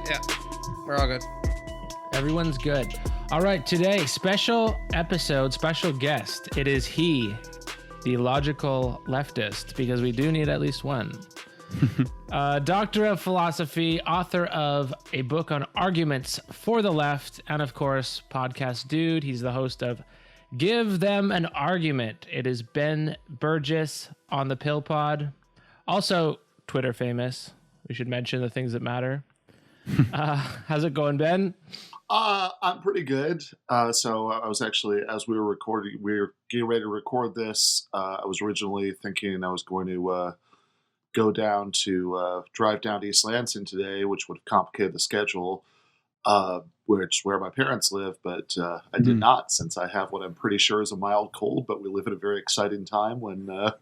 Yeah, we're all good. Everyone's good. All right, today, special episode, special guest. It is he, the logical leftist, because we do need at least one. Doctor of philosophy, author of a book on arguments for the left, and of course, podcast dude. He's the host of Give Them an Argument. It is Ben Burgis on the Pill Pod. Also, Twitter famous. We should mention the things that matter. How's it going, Ben? I'm pretty good. So I was actually, as we were getting ready to record this. I was originally thinking I was going to drive down to East Lansing today, which would have complicated the schedule, which where my parents live, but I did not, since I have what I'm pretty sure is a mild cold. But we live in a very exciting time when a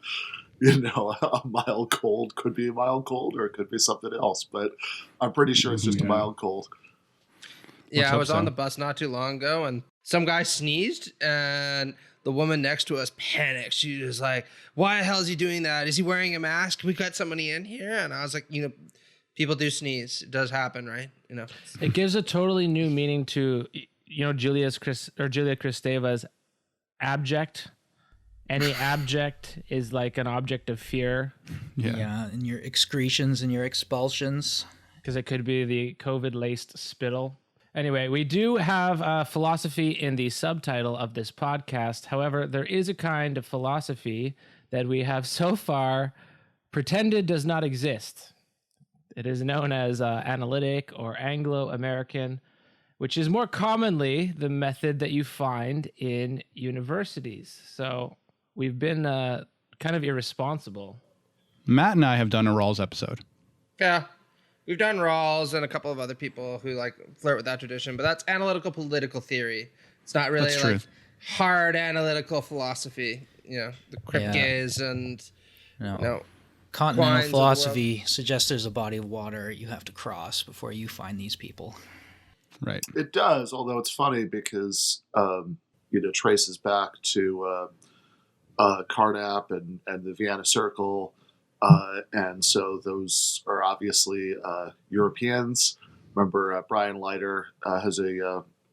mild cold could be a mild cold, or it could be something else. But I'm pretty sure it's just a mild cold. Yeah, I was on the bus not too long ago, and some guy sneezed, and the woman next to us panicked. She was like, "Why the hell is he doing that? Is he wearing a mask? Can we got somebody in here?" And I was like, people do sneeze. It does happen, right? It gives a totally new meaning to, Julia Kristeva's abject. Any abject is like an object of fear. Yeah, and your excretions and your expulsions. Because it could be the COVID-laced spittle. Anyway, we do have philosophy in the subtitle of this podcast. However, there is a kind of philosophy that we have so far pretended does not exist. It is known as analytic or Anglo-American, which is more commonly the method that you find in universities. So we've been kind of irresponsible. Matt and I have done a Rawls episode. Yeah. We've done Rawls and a couple of other people who flirt with that tradition, but that's analytical political theory. It's not really hard analytical philosophy. The Kripkes and continental philosophy suggests there's a body of water you have to cross before you find these people. Right. It does, although it's funny because traces back to Carnap and the Vienna Circle. And so those are obviously Europeans. Remember, Brian Leiter has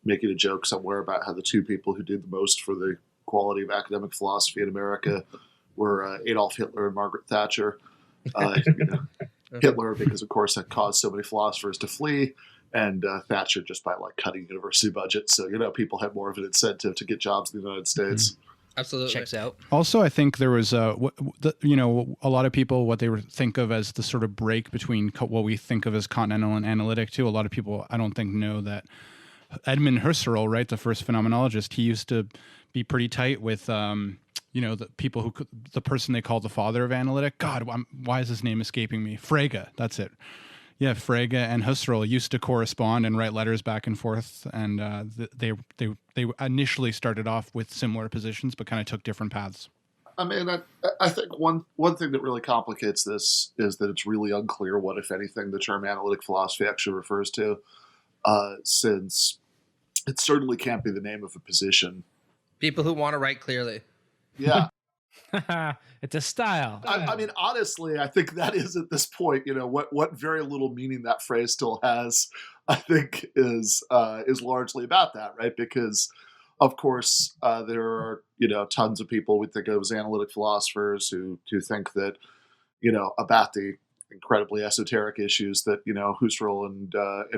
making a joke somewhere about how the two people who did the most for the quality of academic philosophy in America were Adolf Hitler and Margaret Thatcher. Hitler, because of course that caused so many philosophers to flee, and Thatcher just by cutting university budgets. So people had more of an incentive to get jobs in the United States. Mm-hmm. Absolutely. Checks out. Also, I think there was a lot of people, what they think of as the sort of break between what we think of as continental and analytic too. A lot of people, I don't think, know that Edmund Husserl, right, the first phenomenologist, he used to be pretty tight with, the people the person they called the father of analytic. God, why is his name escaping me? Frege, that's it. Yeah, Frege and Husserl used to correspond and write letters back and forth, and they initially started off with similar positions, but kind of took different paths. I mean, I think one thing that really complicates this is that it's really unclear what, if anything, the term analytic philosophy actually refers to, since it certainly can't be the name of a position. People who want to write clearly. Yeah. It's a style. I mean, honestly, I think that is at this point, what very little meaning that phrase still has, I think is largely about that, right? Because, of course, there are, tons of people we think of as analytic philosophers who think that, about the incredibly esoteric issues that, Husserl and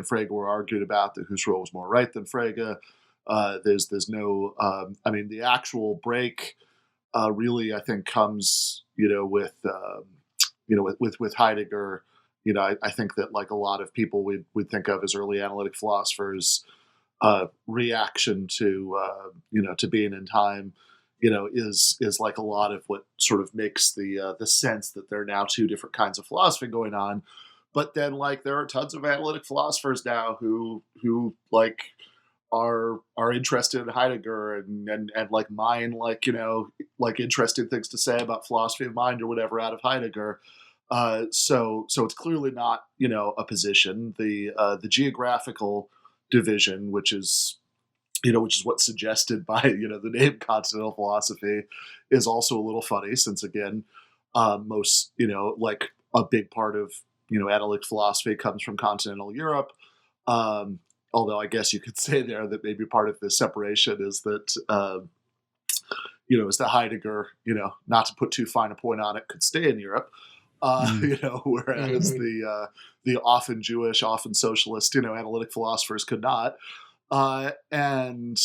Frege were argued about, that Husserl was more right than Frege. There's no, the actual break really, I think, comes, with Heidegger. I think that a lot of people we'd think of as early analytic philosophers, reaction to, to being in time, is a lot of what sort of makes the sense that there are now two different kinds of philosophy going on. But then, there are tons of analytic philosophers now who are interested in Heidegger and mine interesting things to say about philosophy of mind or whatever out of Heidegger. So it's clearly not a position. The geographical division, which is what's suggested by the name continental philosophy, is also a little funny, since again most a big part of analytic philosophy comes from continental Europe. Although I guess you could say there that maybe part of the separation is that, is that Heidegger, not to put too fine a point on it, could stay in Europe, whereas the often Jewish, often socialist, analytic philosophers could not. And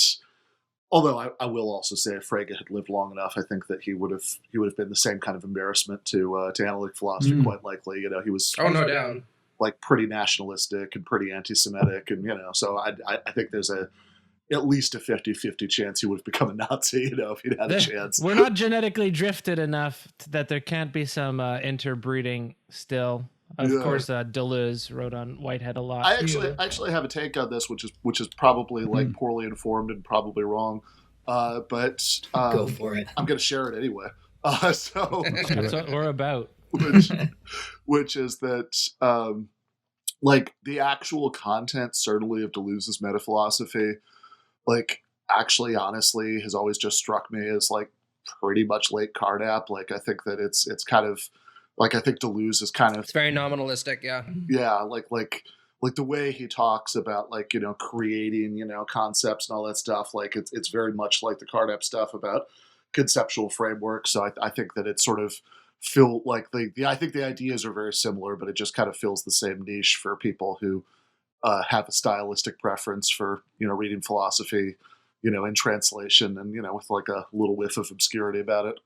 although I will also say if Frege had lived long enough, I think that he would have been the same kind of embarrassment to analytic philosophy, quite likely. He was no doubt like pretty nationalistic and pretty anti-Semitic, and so I think there's at least a 50-50 chance he would have become a Nazi, if he'd had a chance. We're not genetically drifted enough that there can't be some interbreeding still. Of course, Deleuze wrote on Whitehead a lot. I actually have a take on this, which is probably like poorly informed and probably wrong, but go for it. I'm going to share it anyway. So that's what we're about. Which is that, like the actual content, certainly of Deleuze's metaphilosophy, like actually, honestly, has always just struck me as like pretty much late Cardap. Like I think that it's kind of. Like I think Deleuze is kind of it's very nominalistic, yeah. Yeah, like the way he talks about like creating concepts and all that stuff. Like it's very much like the Cardap stuff about conceptual frameworks. So I think that it sort of feel like I think the ideas are very similar, but it just kind of fills the same niche for people who have a stylistic preference for reading philosophy, in translation and with like a little whiff of obscurity about it.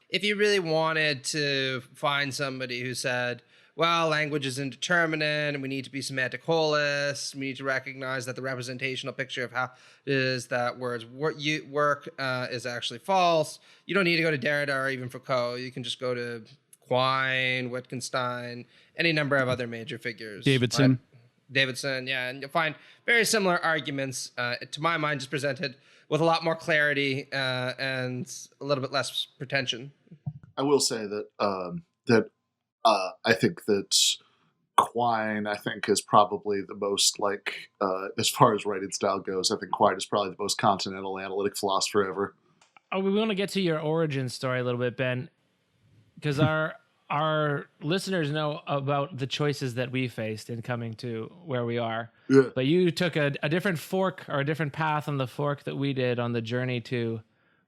If you really wanted to find somebody who said, well, language is indeterminate and we need to be semantic holists, we need to recognize that the representational picture of how it is that words work is actually false, you don't need to go to Derrida or even Foucault. You can just go to Quine, Wittgenstein, any number of other major figures. Davidson, yeah. And you'll find very similar arguments, to my mind, just presented with a lot more clarity and a little bit less pretension. I will say that I think that Quine, is probably the most like as far as writing style goes. I think Quine is probably the most continental analytic philosopher ever. Oh, we want to get to your origin story a little bit, Ben, because our listeners know about the choices that we faced in coming to where we are. Yeah. But you took a different fork or a different path on the fork that we did on the journey to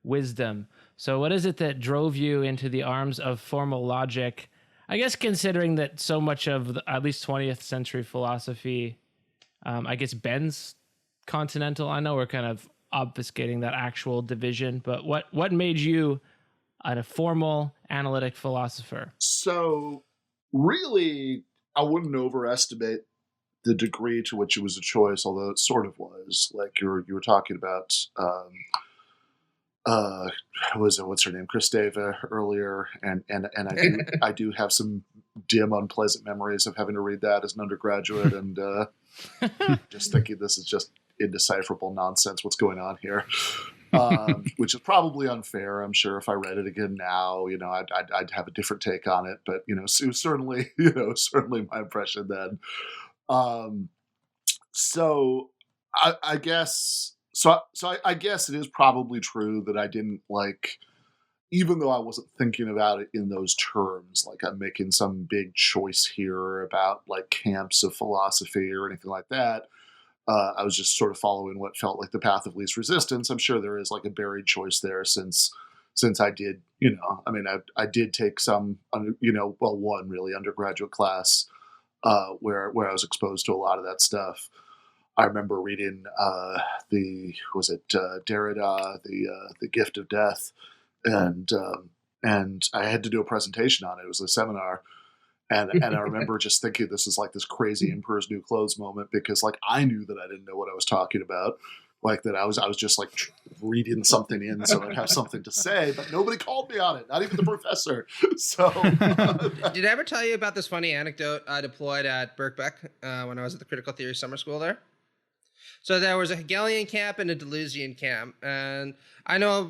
wisdom. So what is it that drove you into the arms of formal logic? I guess considering that so much of at least 20th century philosophy, I guess Ben's continental. I know we're kind of obfuscating that actual division, but what made you a formal analytic philosopher? So really, I wouldn't overestimate the degree to which it was a choice, although it sort of was. Like you were talking about, what's her name, Kristeva earlier, and I do have some dim, unpleasant memories of having to read that as an undergraduate, and just thinking this is just indecipherable nonsense. What's going on here? Which is probably unfair. I'm sure if I read it again now, I'd have a different take on it. But it was certainly my impression then. So I guess it is probably true that I didn't like, even though I wasn't thinking about it in those terms, like I'm making some big choice here about like camps of philosophy or anything like that. I was just sort of following what felt like the path of least resistance. I'm sure there is like a buried choice there since I did, I did take some, one really undergraduate class where I was exposed to a lot of that stuff. I remember reading Derrida, the Gift of Death, and I had to do a presentation on it. It was a seminar. And I remember just thinking this is like this crazy Emperor's New Clothes moment, because like I knew that I didn't know what I was talking about, like that I was just like reading something in so I'd have something to say, but nobody called me on it, not even the professor. So did I ever tell you about this funny anecdote I deployed at Birkbeck when I was at the critical theory summer school there? So there was a Hegelian camp and a Deleuzian camp, and I knew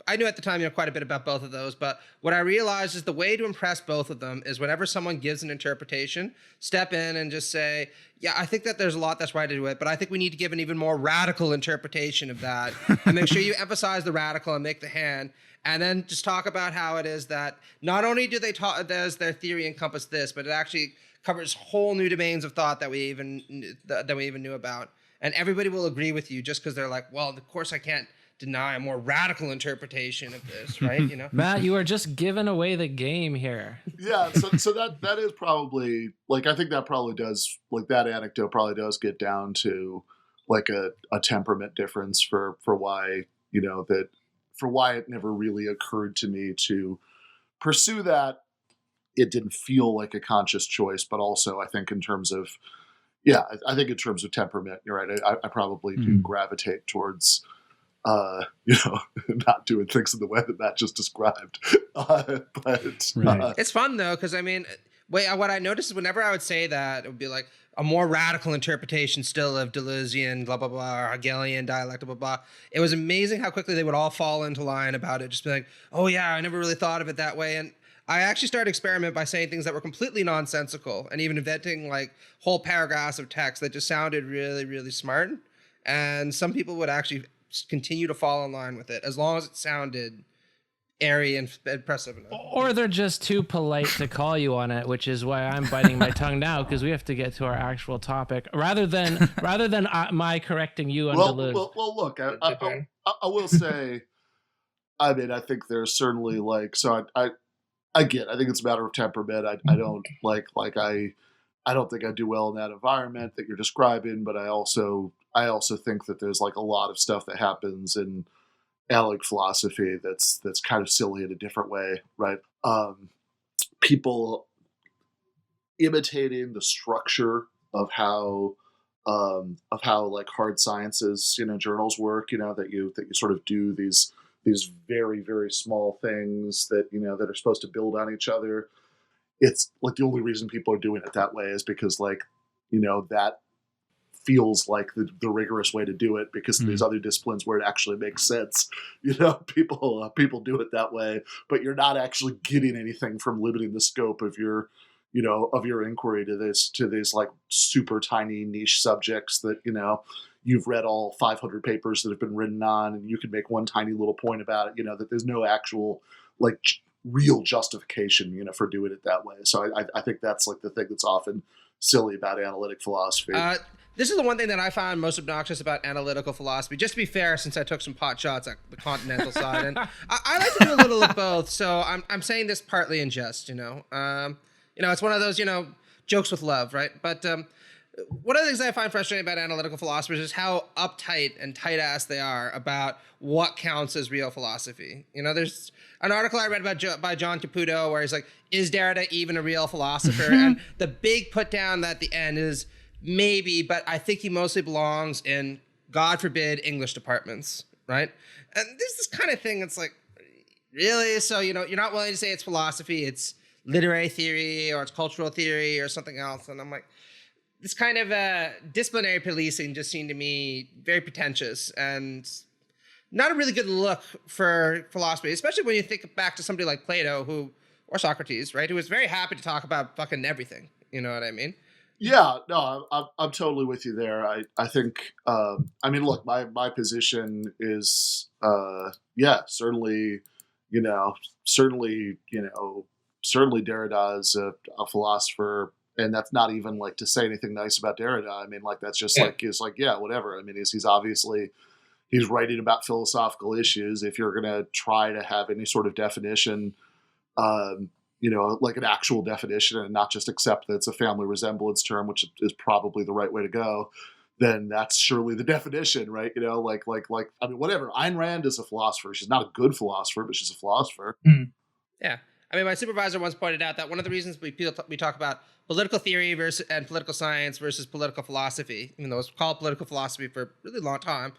at the time, quite a bit about both of those. But what I realized is the way to impress both of them is whenever someone gives an interpretation, step in and just say, yeah, I think that there's a lot that's right to it, but I think we need to give an even more radical interpretation of that, and make sure you emphasize the radical and make the hand. And then just talk about how it is that not only do they does their theory encompass this, but it actually covers whole new domains of thought that we even knew about. And everybody will agree with you just because they're like, well, of course I can't deny a more radical interpretation of this, right? Matt, you are just giving away the game here. Yeah, so that is probably, like, I think that probably does, like, that anecdote probably does get down to, like, a temperament difference for why, for why it never really occurred to me to pursue that. It didn't feel like a conscious choice, but also I think in terms of, I think in terms of temperament, you're right. I probably do gravitate towards, not doing things in the way that Matt just described. But it's fun though, because what I noticed is whenever I would say that, it would be like a more radical interpretation still of Deleuzian, blah, blah, blah, or Hegelian dialect, blah, blah. It was amazing how quickly they would all fall into line about it. Just be like, oh yeah, I never really thought of it that way. And I actually started experiment by saying things that were completely nonsensical and even inventing like whole paragraphs of text that just sounded really, really smart. And some people would actually continue to fall in line with it as long as it sounded airy and impressive enough. Or they're just too polite to call you on it, which is why I'm biting my tongue now, because we have to get to our actual topic rather than my correcting you on Deleuze. Well, look, I will say, I mean, I think there's certainly like, so I think it's a matter of temperament. I don't I don't think I do well in that environment that you're describing, but I also think that there's like a lot of stuff that happens in analytic philosophy that's kind of silly in a different way, right? People imitating the structure of how like hard sciences, journals work, that you sort of do these very, very small things that, that are supposed to build on each other. It's like the only reason people are doing it that way is because like, that feels like the rigorous way to do it, because there's other disciplines where it actually makes sense. People do it that way, but you're not actually getting anything from limiting the scope of your, of your inquiry to these like super tiny niche subjects that, you've read all 500 papers that have been written on, and you can make one tiny little point about it, that there's no actual like real justification, for doing it that way. So I think that's like the thing that's often silly about analytic philosophy. This is the one thing that I found most obnoxious about analytical philosophy. Just to be fair, since I took some pot shots at the continental side, and I like to do a little of both. So I'm saying this partly in jest, it's one of those, jokes with love, right? But one of the things I find frustrating about analytical philosophers is how uptight and tight-ass they are about what counts as real philosophy. There's an article I read by John Caputo where he's like, is Derrida even a real philosopher? And the big put down at the end is maybe, but I think he mostly belongs in, God forbid, English departments, right? And there's this kind of thing that's like, really? So, you're not willing to say it's philosophy, it's literary theory or it's cultural theory or something else. And I'm like, this kind of disciplinary policing just seemed to me very pretentious and not a really good look for philosophy, especially when you think back to somebody like Plato or Socrates, right? Who was very happy to talk about fucking everything. You know what I mean? Yeah, no, I'm totally with you there. I think, look, my position is, certainly Derrida is a philosopher. And that's not even like to say anything nice about Derrida. I mean, like, that's just whatever. I mean, he's writing about philosophical issues. If you're going to try to have any sort of definition, like an actual definition and not just accept that it's a family resemblance term, which is probably the right way to go, then that's surely the definition, right? Whatever. Ayn Rand is a philosopher. She's not a good philosopher, but she's a philosopher. Yeah. I mean, my supervisor once pointed out that one of the reasons we talk about political theory and political science versus political philosophy, even though it's called political philosophy for a really long time,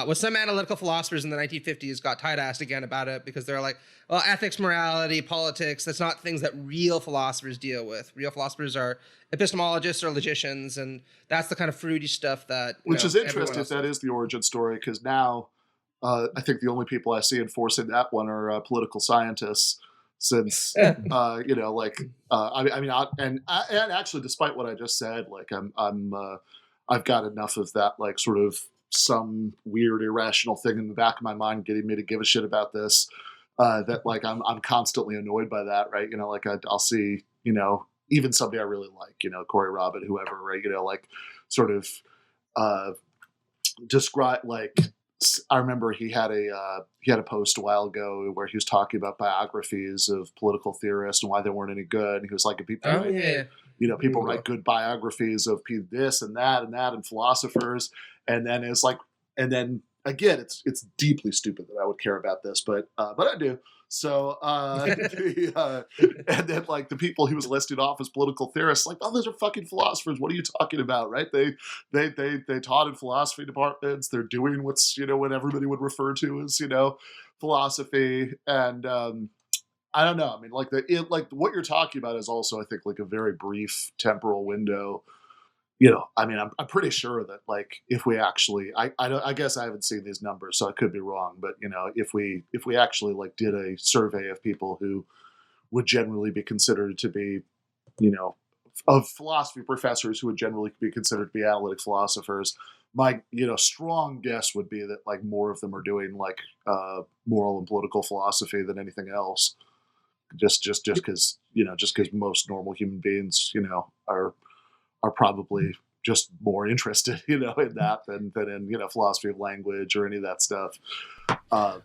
With some analytical philosophers in the 1950s got tight-assed again about it because they're like, well, ethics, morality, politics, that's not things that real philosophers deal with. Real philosophers are epistemologists or logicians, and that's the kind of fruity stuff that... Which is interesting if that is the origin story, because now I think the only people I see enforcing that one are political scientists, since, and actually, despite what I just said, like, I've got enough of that, like, sort of some weird irrational thing in the back of my mind getting me to give a shit about this, that like I'm constantly annoyed by that, right? Like I'll see, even somebody I really like, Corey Robin, whoever, right? Like sort of describe, like, I remember he had a post a while ago where he was talking about biographies of political theorists and why they weren't any good. And he was like, if people, people write good biographies of this and that and philosophers. And then it's like, and then again, it's deeply stupid that I would care about this, but I do. So, and then like the people he was listed off as political theorists, like, oh, those are fucking philosophers. What are you talking about? Right? They taught in philosophy departments. They're doing what's, what everybody would refer to as, philosophy. And, I don't know. I mean, like what you're talking about is also, I think, like a very brief temporal window. I mean, I'm pretty sure that, like, if we actually, I guess I haven't seen these numbers, so I could be wrong. But if we actually like did a survey of people who would generally be considered to be, of philosophy professors who would generally be considered to be analytic philosophers, my strong guess would be that like more of them are doing like moral and political philosophy than anything else. Just because most normal human beings are probably just more interested, in that than in, philosophy of language or any of that stuff.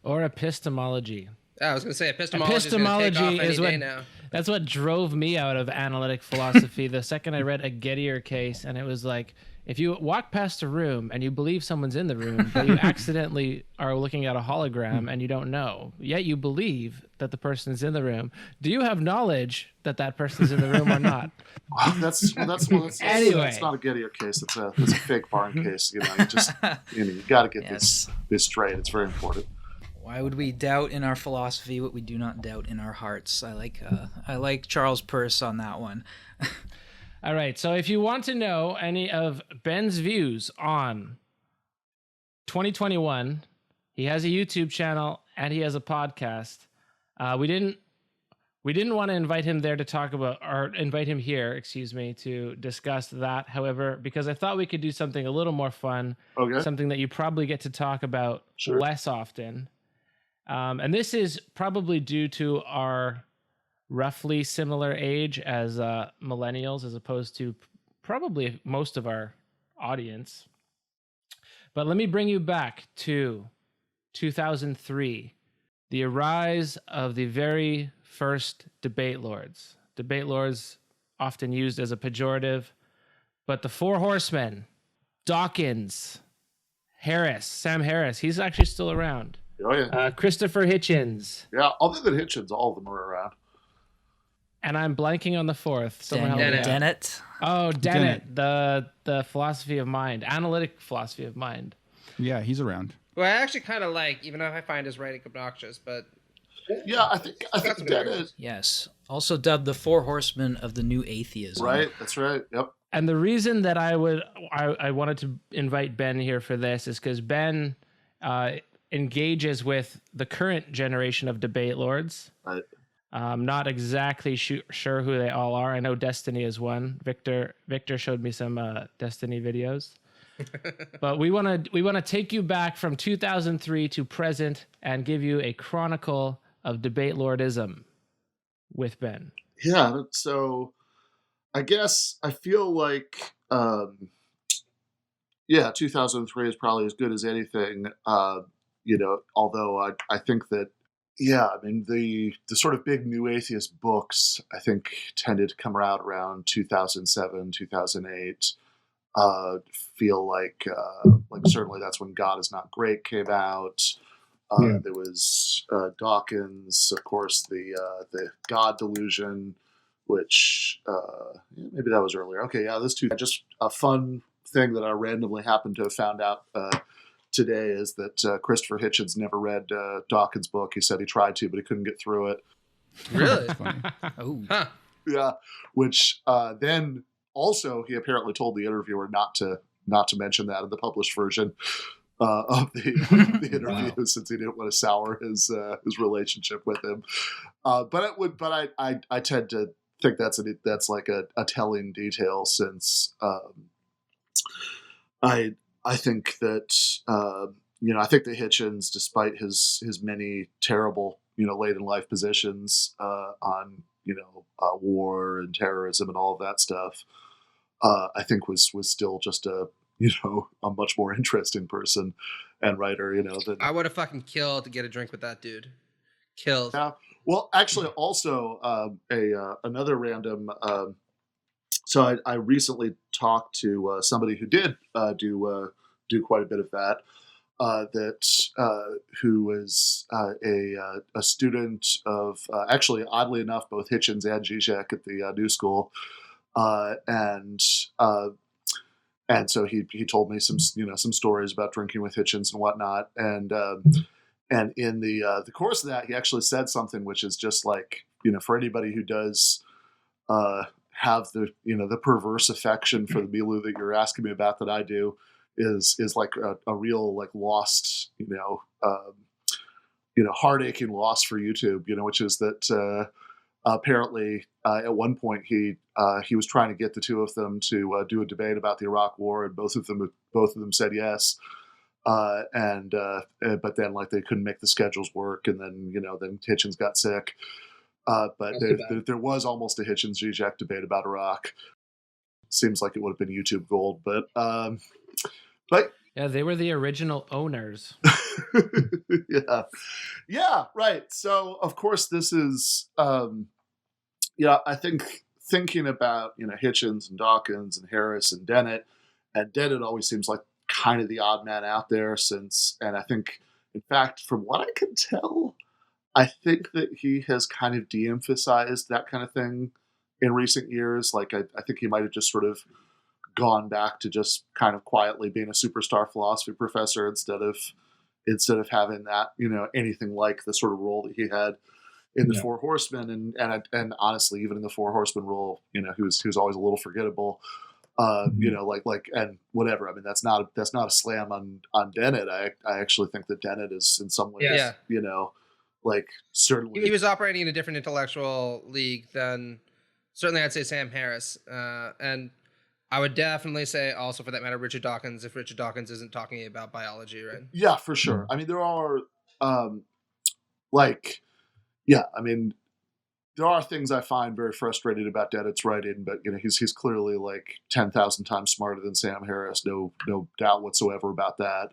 Or epistemology. Yeah, I was going to say epistemology is what now. That's what drove me out of analytic philosophy. The second I read a Gettier case, and it was like, if you walk past a room and you believe someone's in the room, but you accidentally are looking at a hologram and you don't know, yet you believe that the person's in the room, do you have knowledge that that person's in the room or not? That's anyway. It's not a Gettier case. It's a fake barn case. You got to get this straight. It's very important. Why would we doubt in our philosophy what we do not doubt in our hearts? I like Charles Peirce on that one. All right, so if you want to know any of Ben's views on 2021, he has a YouTube channel and he has a podcast. We didn't want to invite him there to talk about, or invite him here, to discuss that. However, because I thought we could do something a little more fun, something that you probably get to talk about less often. And this is probably due to our roughly similar age as millennials, as opposed to probably most of our audience. But let me bring you back to 2003, the rise of the very first debatelords. Debatelords often used as a pejorative, but the four horsemen, Dawkins, Sam Harris, he's actually still around. Oh, yeah. Christopher Hitchens. Yeah, other than Hitchens, all of them are around. And I'm blanking on the fourth. Dennett. Oh, Dennett, the philosophy of mind, analytic philosophy of mind. Yeah, he's around. Well, I actually kind of like, even though I find his writing obnoxious, but... Yeah, I think Dennett... Yes. Also dubbed the Four Horsemen of the New Atheism. Right, that's right, yep. And the reason that I wanted to invite Ben here for this is because Ben engages with the current generation of debatelords. Right. I'm not exactly sure who they all are. I know Destiny is one. Victor showed me some Destiny videos. But we want to take you back from 2003 to present and give you a chronicle of debatelordism with Ben. Yeah, so I guess I feel like 2003 is probably as good as anything. Although I think that, I mean, the sort of big new atheist books, I think, tended to come out around 2007, 2008. Feel like certainly that's when God Is Not Great came out. There was Dawkins, of course, the God Delusion, which maybe that was earlier. Okay, yeah, those two. Just a fun thing that I randomly happened to have found out today is that Christopher Hitchens never read Dawkins' book. He said he tried to, but he couldn't get through it. Really? Oh, Huh. Yeah, which then also he apparently told the interviewer not to mention that in the published version of the interview, Wow. since he didn't want to sour his relationship with him. But I tend to think that's like a telling detail, since I think that I think that Hitchens, despite his many terrible late in life positions on war and terrorism and all of that stuff, I think was still just a much more interesting person and writer. Than I would have fucking killed to get a drink with that dude. Killed. yeah. Well, actually, also another random. So I recently talked to somebody who did do quite a bit of that. Who was a student of actually, oddly enough, both Hitchens and Zizek at the New School, and so he told me some stories about drinking with Hitchens and whatnot, and in the course of that, he actually said something which is just like, for anybody who does have the perverse affection for the milieu that you're asking me about, that I do, is like a real like lost heart-aching loss for YouTube, which is that apparently at one point he was trying to get the two of them to do a debate about the Iraq War, and both of them said yes, but then like they couldn't make the schedules work, and then Hitchens got sick. But there was almost a Hitchens-Zizek debate about Iraq. Seems like it would have been YouTube gold, but yeah, they were the original owners. yeah, right. So of course this is I think thinking about Hitchens and Dawkins and Harris and Dennett always seems like kind of the odd man out there, and I think, in fact, from what I can tell, I think that he has kind of de-emphasized that kind of thing in recent years. Like I think he might have just sort of gone back to just kind of quietly being a superstar philosophy professor instead of having that anything like the sort of role that he had in the Four Horsemen, and honestly, even in the Four Horsemen role, he was always a little forgettable. Like and whatever. I mean, that's not a slam on Dennett. I actually think that Dennett is in some ways, like certainly he was operating in a different intellectual league than certainly I'd say Sam Harris, and I would definitely say also, for that matter, Richard Dawkins, if Richard Dawkins isn't talking about biology, right? Yeah, for sure. I mean, there are there are things I find very frustrating about Dennett's writing, but he's clearly like 10,000 times smarter than Sam Harris, no doubt whatsoever about that.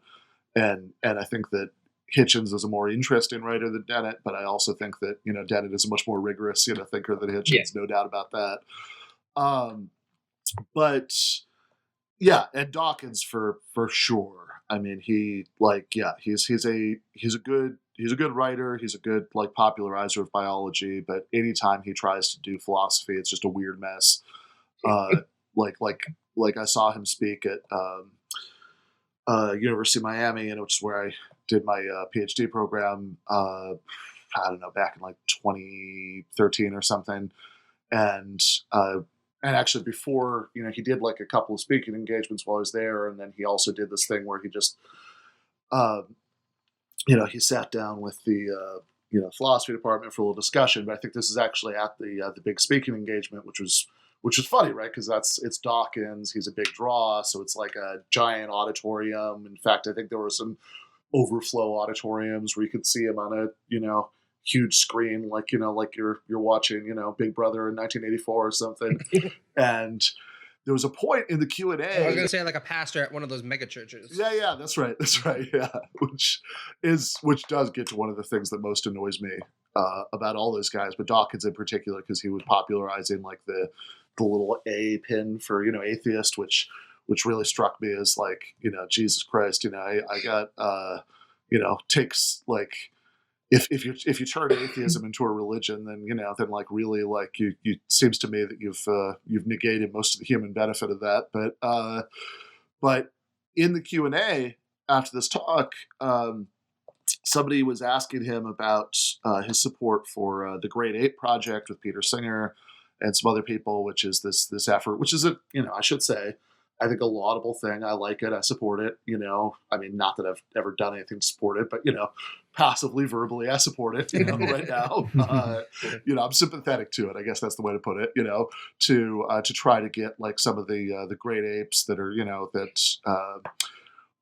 And I think that Hitchens is a more interesting writer than Dennett, but I also think that Dennett is a much more rigorous thinker than Hitchens, no doubt about that. But yeah, and Dawkins for sure. I mean, he's a good writer. He's a good like popularizer of biology, but anytime he tries to do philosophy, it's just a weird mess. Like I saw him speak at University of Miami, which is where I did my PhD program. I don't know, back in like 2013 or something, and actually before, he did like a couple of speaking engagements while I was there, and then he also did this thing where he just he sat down with the philosophy department for a little discussion. But I think this is actually at the big speaking engagement, which was funny, right? Because it's Dawkins. He's a big draw, so it's like a giant auditorium. In fact, I think there were some overflow auditoriums where you could see him on a huge screen, like you're watching Big Brother in 1984 or something. And there was a point in the Q&A. I was going to say like a pastor at one of those mega churches. Yeah, that's right. Yeah, which does get to one of the things that most annoys me about all those guys, but Dawkins in particular, because he was popularizing like the little A pin for atheist, which really struck me as like Jesus Christ. I got takes like. If you turn atheism into a religion, then then like really like you seems to me that you've negated most of the human benefit of that. But in the Q&A, after this talk, somebody was asking him about his support for the Great Ape Project with Peter Singer and some other people, which is this effort, which is I should say, I think a laudable thing. I like it. I support it. I mean, not that I've ever done anything to support it, but passively, verbally, I support it. Right now, I'm sympathetic to it. I guess that's the way to put it. To try to get like some of the great apes that are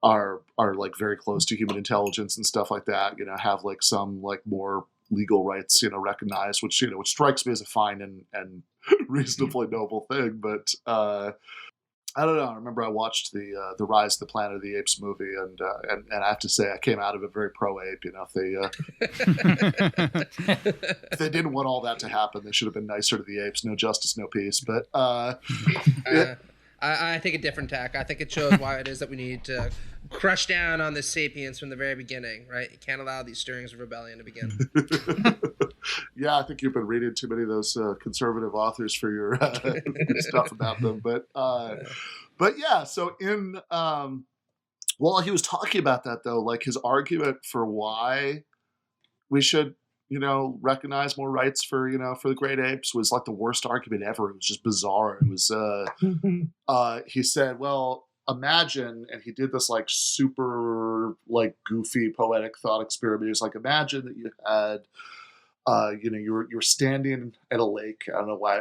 are like very close to human intelligence and stuff like that. Have like some like more legal rights, recognized, which strikes me as a fine and reasonably noble thing. But I don't know. I remember I watched the Rise of the Planet of the Apes movie, and I have to say I came out of it very pro ape. If they didn't want all that to happen, they should have been nicer to the apes. No justice, no peace. But I take a different tack. I think it shows why it is that we need to crush down on this sapiens from the very beginning, right? You can't allow these stirrings of rebellion to begin. Yeah, I think you've been reading too many of those conservative authors for your stuff about them. But yeah, so while he was talking about that, though, like his argument for why we should recognize more rights for the great apes was like the worst argument ever. It was just bizarre. It was he said, well, imagine, and he did this like super like goofy poetic thought experiment. He was like, imagine that you had you're standing at a lake. I don't know why,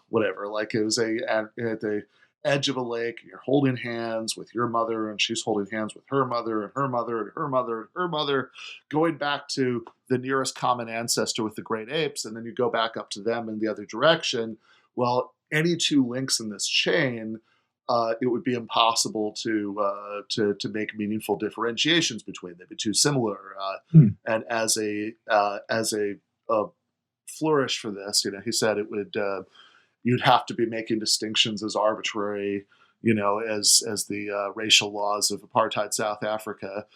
whatever. Like it was at the edge of a lake, and you're holding hands with your mother, and she's holding hands with her mother, and her mother, and her mother, and her mother, going back to the nearest common ancestor with the great apes, and then you go back up to them in the other direction. Well, any two links in this chain, it would be impossible to make meaningful differentiations between them. They'd be too similar. And as a flourish for this, he said it would. You'd have to be making distinctions as arbitrary, as the racial laws of apartheid South Africa,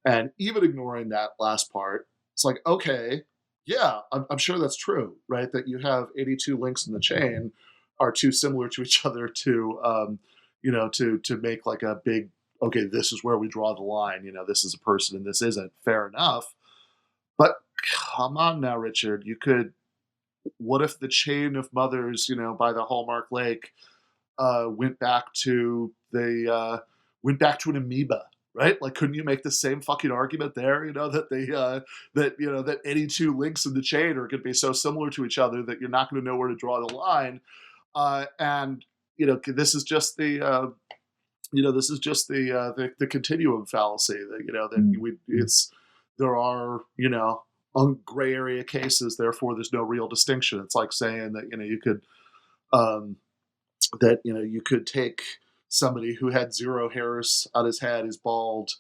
and even ignoring that last part. It's like, okay, yeah, I'm sure that's true, right? That you have 82 links in the chain are too similar to each other to make like a big, okay, this is where we draw the line. This is a person and this isn't. Fair enough. But come on now, Richard, what if the chain of mothers, by the Hallmark Lake, went back to an amoeba, right? Like, couldn't you make the same fucking argument there? That any two links in the chain are going to be so similar to each other that you're not going to know where to draw the line. This is just the continuum fallacy that there are on gray area cases, therefore there's no real distinction. It's like saying that you could take somebody who had zero hairs on his head, is bald,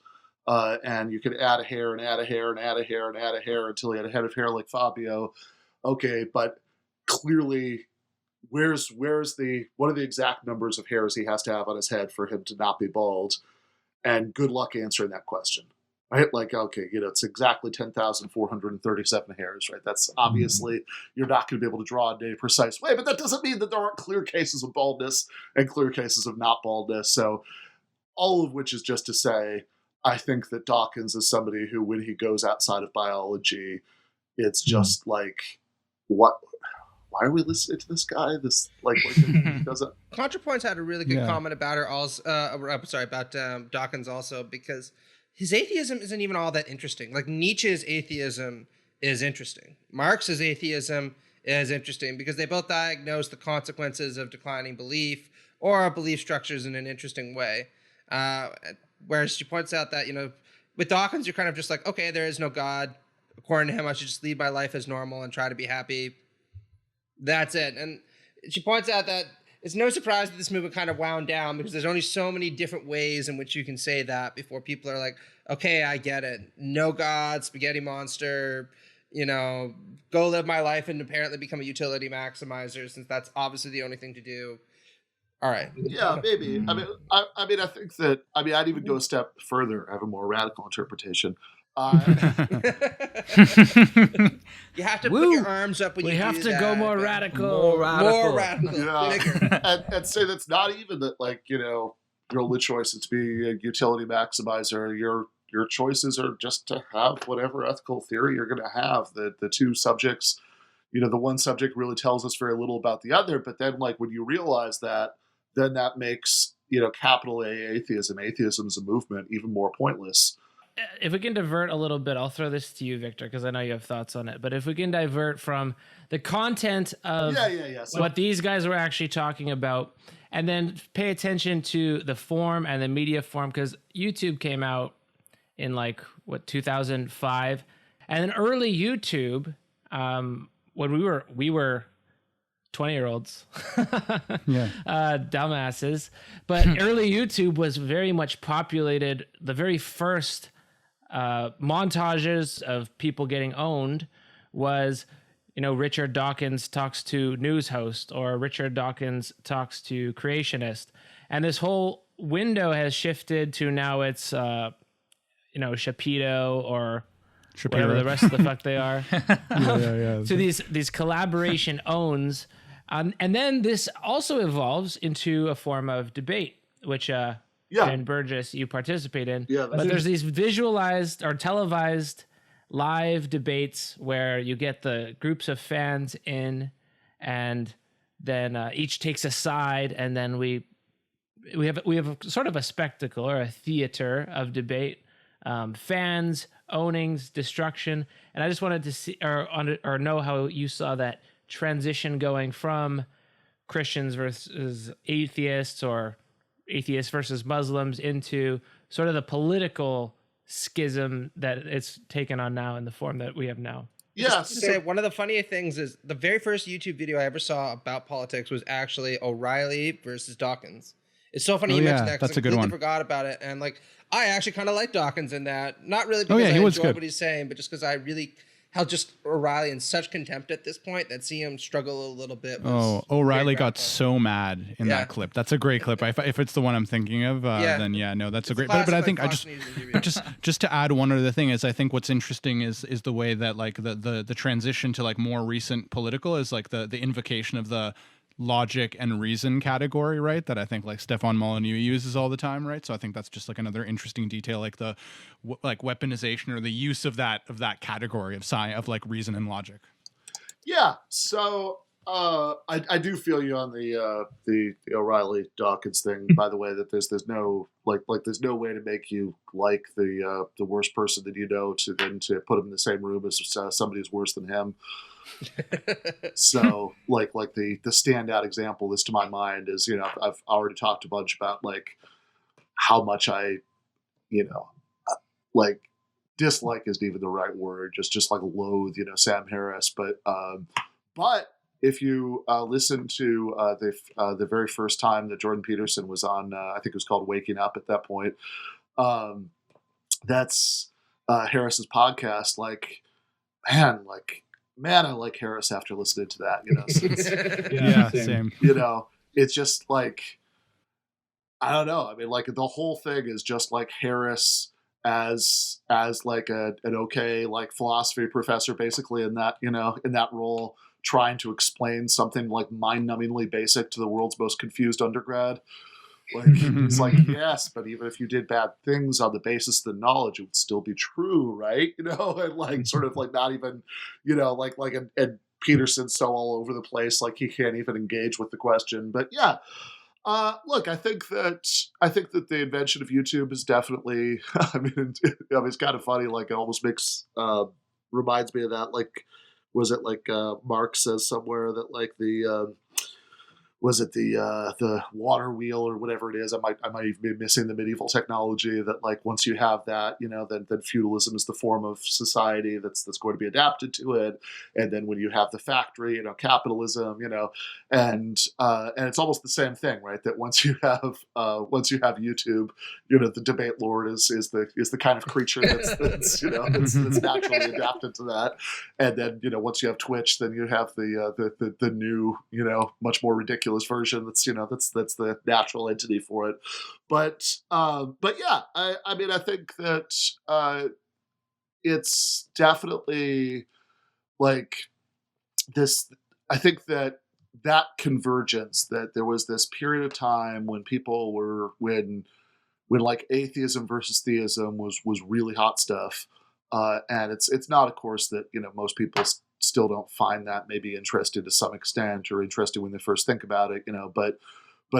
and you could add a hair and add a hair and add a hair and add a hair until he had a head of hair like Fabio. Okay, but clearly, what are the exact numbers of hairs he has to have on his head for him to not be bald? And good luck answering that question. Right? Like, okay, it's exactly 10,437 hairs, right? That's obviously, you're not going to be able to draw in a precise way, but that doesn't mean that there aren't clear cases of baldness and clear cases of not baldness. So all of which is just to say, I think that Dawkins is somebody who, when he goes outside of biology, it's just like, why are we listening to this guy? This he doesn't. ContraPoints had a really good comment about her. Also, about Dawkins also, because his atheism isn't even all that interesting. Like Nietzsche's atheism is interesting. Marx's atheism is interesting because they both diagnose the consequences of declining belief or belief structures in an interesting way. Whereas she points out that, with Dawkins, you're kind of just like, okay, there is no God. According to him, I should just lead my life as normal and try to be happy. That's it. And she points out that it's no surprise that this movement kind of wound down because there's only so many different ways in which you can say that before people are like, okay, I get it. No God, spaghetti monster, go live my life and apparently become a utility maximizer since that's obviously the only thing to do. All right. Yeah, maybe. I think that, I'd even go a step further. I have a more radical interpretation. You have to put your arms up when you do that. We have to go more radical. More radical. Yeah. and say that's not even that, like, your only choice is to be a utility maximizer. Your your choices are just to have whatever ethical theory you're going to have. The two subjects, the one subject really tells us very little about the other, but then like when you realize that, then that makes, capital A atheism as a movement even more pointless. If we can divert a little bit, I'll throw this to you, Victor, because I know you have thoughts on it. But if we can divert from the content of So, what these guys were actually talking about, and then pay attention to the form and the media form, because YouTube came out in 2005, and then early YouTube, when we were 20-year-olds, dumbasses, but early YouTube was very much populated. The very first montages of people getting owned was, Richard Dawkins talks to news host, or Richard Dawkins talks to creationist. And this whole window has shifted to now it's, Shapiro or whatever the rest of the fuck they are. So these collaboration owns. And then this also evolves into a form of debate, which in Burgis you participate in. But there's these visualized or televised live debates where you get the groups of fans in, and then each takes a side, and then we have a sort of a spectacle or a theater of debate, fans, ownings, destruction. And I just wanted to see or know how you saw that transition going from Christians versus atheists, or atheists versus Muslims, into sort of the political schism that it's taken on now in the form that we have now. Just to say, one of the funnier things is the very first YouTube video I ever saw about politics was actually O'Reilly versus Dawkins. It's so funny you mentioned that, because I completely forgot about it. And I actually kind of like Dawkins in that. Not really because I enjoy what he's saying, but just because I really held just O'Reilly in such contempt at this point that seeing him struggle a little bit. O'Reilly got so mad in that clip. That's a great clip. If it's the one I'm thinking of, then that's a great. But I think just to add one other thing is, I think what's interesting is the way that the transition to more recent political is the invocation of the logic and reason category, right? That I think Stefan Molyneux uses all the time, right? So I think that's just another interesting detail, the weaponization or the use of that category of science, of reason and logic. Yeah. So I do feel you on the O'Reilly Dawkins thing. By the way, that there's no there's no way to make you like the worst person that to put him in the same room as somebody who's worse than him. So the standout example is, to my mind, is I've already talked a bunch about how much I dislike isn't even the right word, just loathe Sam Harris, but if you listen to the very first time that Jordan Peterson was on, I think it was called Waking Up at that point, that's Harris's podcast. Man, I like Harris after listening to that, same. It's just I don't know. I mean, the whole thing is just Harris as an okay philosophy professor, basically, in that in that role, trying to explain something mind-numbingly basic to the world's most confused undergrad. He's yes, but even if you did bad things on the basis of the knowledge, it would still be true, right? And sort of not even, and Peterson's so all over the place, he can't even engage with the question. But yeah, look, I think that the invention of YouTube is definitely, I mean, it's kind of funny. It almost reminds me of that. Was it Marx says somewhere that the was it the water wheel or whatever it is? I might even be missing the medieval technology that once you have that, then feudalism is the form of society that's going to be adapted to it. And then when you have the factory, capitalism, and it's almost the same thing, right? That once you have YouTube, the Debatelord is the kind of creature that's naturally adapted to that. And then once you have Twitch, then you have the new much more ridiculous version that's the natural entity for it. But yeah, I mean, I think that it's definitely this. I think that convergence, that there was this period of time when like atheism versus theism was really hot stuff. And it's not a course that, you know, most people still don't find that maybe interesting to some extent, or interesting when they first think about it, you know, but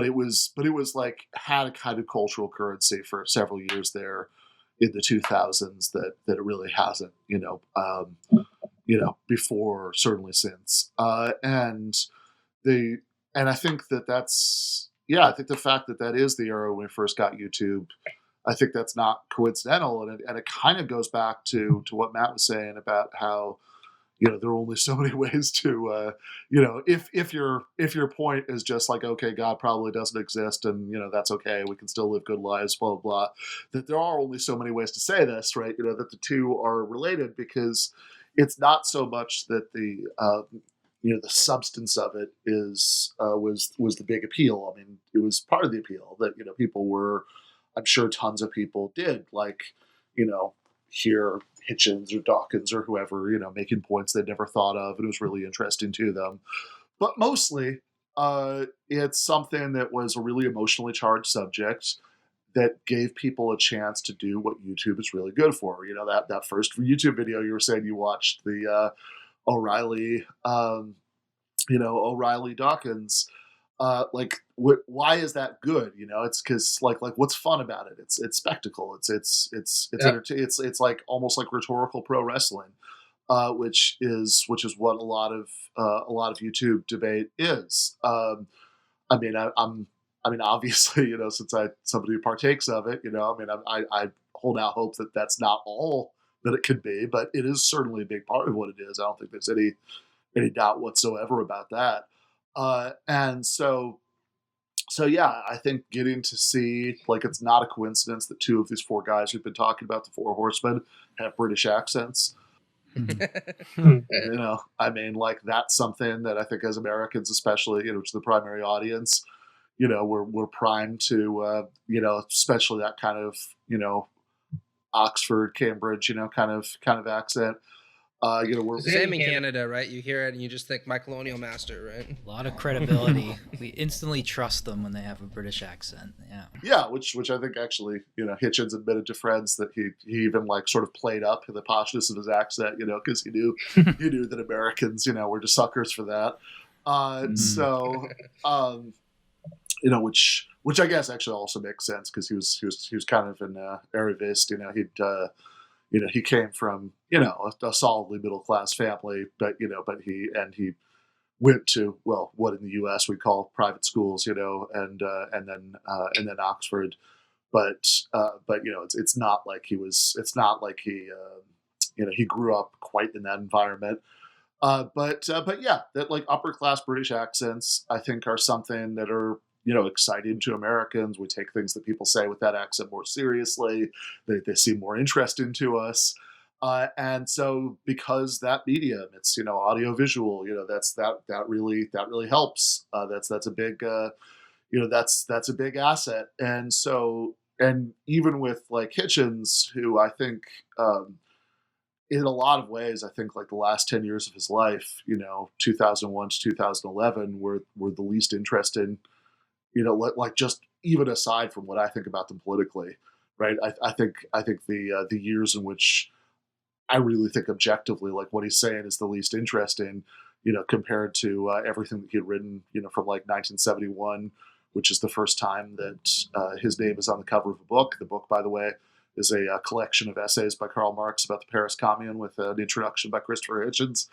it was like had a kind of cultural currency for several years there in the 2000s that it really hasn't, before, certainly since. And I think that's, I think the fact that is the era when we first got YouTube, I think that's not coincidental. And it kind of goes back to what Matt was saying about how, you know, there are only so many ways to, if your point is just like, okay, God probably doesn't exist, and, you know, that's okay, we can still live good lives, blah, blah, blah, that there are only so many ways to say this, right? You know, that the two are related, because it's not so much that the substance of it is was the big appeal. I mean, it was part of the appeal that, you know, people were, I'm sure tons of people did, like, you know, hear Hitchens or Dawkins or whoever, you know, making points they'd never thought of, and it was really interesting to them. But mostly, it's something that was a really emotionally charged subject that gave people a chance to do what YouTube is really good for. You know, that first YouTube video you were saying you watched, the O'Reilly Dawkins. Why is that good? You know, it's because like what's fun about it? It's spectacle. It's it's like almost like rhetorical pro wrestling, which is what a lot of YouTube debate is. I mean, obviously, you know, since somebody who partakes of it, you know, I mean, I hold out hope that that's not all that it could be, but it is certainly a big part of what it is. I don't think there's any doubt whatsoever about that. And so yeah, I think getting to see, like, it's not a coincidence that two of these four guys who've been talking about the Four Horsemen have British accents. You know, I mean, like, that's something that I think as Americans, especially, you know, to the primary audience, you know, we're primed to, you know, especially that kind of, you know, Oxford, Cambridge, you know, kind of accent. You know, we're same in Canada, right? You hear it and you just think my colonial master, right? A lot of credibility. We instantly trust them when they have a British accent. Yeah, which I think actually, you know, Hitchens admitted to friends that he even like sort of played up the poshness of his accent, you know, because he knew that Americans, you know, were just suckers for that. So, you know, which I guess actually also makes sense, because he was kind of an arrivist. You know, he came from, you know, a solidly middle class family, but he went to, well, what in the U.S. we call private schools, you know, and then Oxford, but you know, it's not like he you know, he grew up quite in that environment. But yeah, that like upper class British accents, I think, are something that are, you know, exciting to Americans. We take things that people say with that accent more seriously. They seem more interesting to us. And so because that medium, it's, you know, audio visual, you know, that really helps. That's a big, you know, that's a big asset. And so, and even with like Hitchens, who I think, in a lot of ways, I think like the last 10 years of his life, you know, 2001 to 2011 were the least interesting, you know, like just even aside from what I think about them politically, right? I think the years in which I really think objectively, like what he's saying is the least interesting, you know, compared to everything that he had written, you know, from like 1971, which is the first time that his name is on the cover of a book. The book, by the way, is a collection of essays by Karl Marx about the Paris Commune with an introduction by Christopher Hitchens.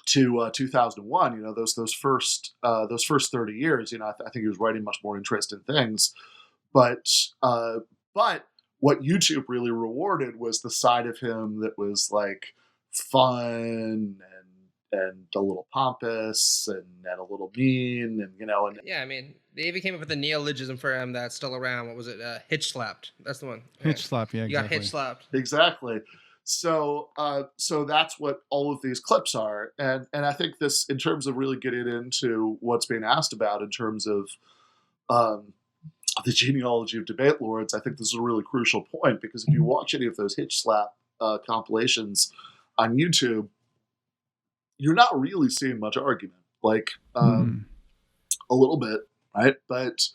To 2001, you know, those first 30 years, you know, I think he was writing much more interesting things, but what YouTube really rewarded was the side of him that was like fun and a little pompous and a little mean, and, you know, and yeah, I mean, they even came up with a neologism for him that's still around. What was it? Hitch slapped. That's the one. Hitch slap, yeah, you exactly. got hitch slapped. Exactly. So that's what all of these clips are, and I think this, in terms of really getting into what's being asked about in terms of the genealogy of Debatelords, I think this is a really crucial point, because if you watch any of those hitch slap compilations on YouTube, you're not really seeing much argument, like a little bit, right? But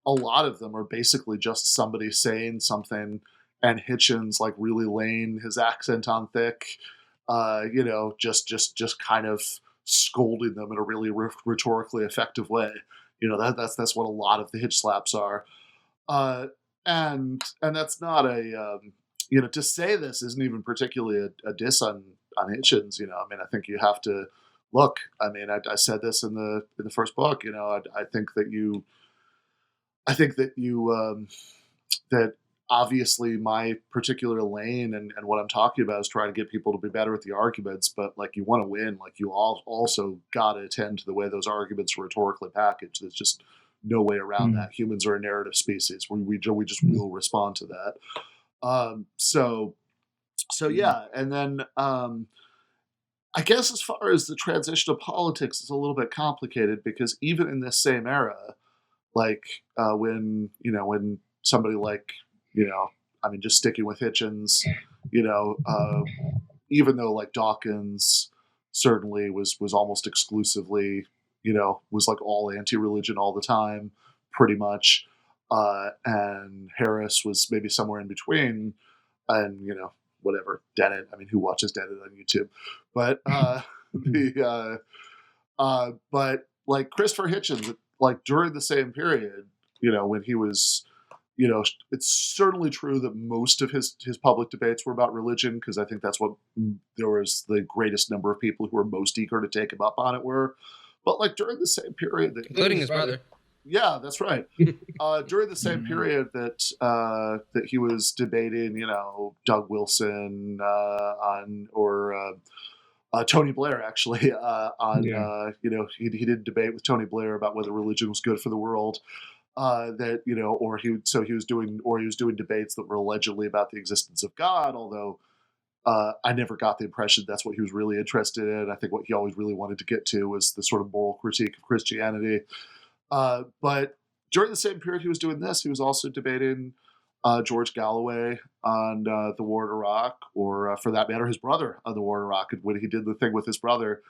a lot of them are basically just somebody saying something and Hitchens like really laying his accent on thick, just kind of scolding them in a really rhetorically effective way. That's what a lot of the Hitch slaps are. And that's not a to say this isn't even particularly a diss on Hitchens. I mean, I think you have to look. I mean, I said this in the first book. I think that that obviously my particular lane and what I'm talking about is trying to get people to be better at the arguments, but like you want to win, like you also got to attend to the way those arguments are rhetorically packaged. There's just no way around that. Humans are a narrative species. We just will respond to that. So yeah. And then I guess as far as the transition of politics, it's a little bit complicated because even in this same era, like when somebody like, I mean, just sticking with Hitchens, even though like Dawkins certainly was almost exclusively, was like all anti-religion all the time, pretty much. And Harris was maybe somewhere in between, and, whatever, Dennett. I mean, who watches Dennett on YouTube? But but like Christopher Hitchens, like during the same period, when he was, it's certainly true that most of his public debates were about religion, because I think that's what there was the greatest number of people who were most eager to take him up on it were. But like during the same period, including his brother. Yeah, that's right. During the same period that he was debating, Doug Wilson or Tony Blair actually he did debate with Tony Blair about whether religion was good for the world. He was doing debates that were allegedly about the existence of God, although I never got the impression that's what he was really interested in. I think what he always really wanted to get to was the sort of moral critique of Christianity. But during the same period he was doing this, he was also debating George Galloway on the war in Iraq, or for that matter, his brother on the war in Iraq. And when he did the thing with his brother,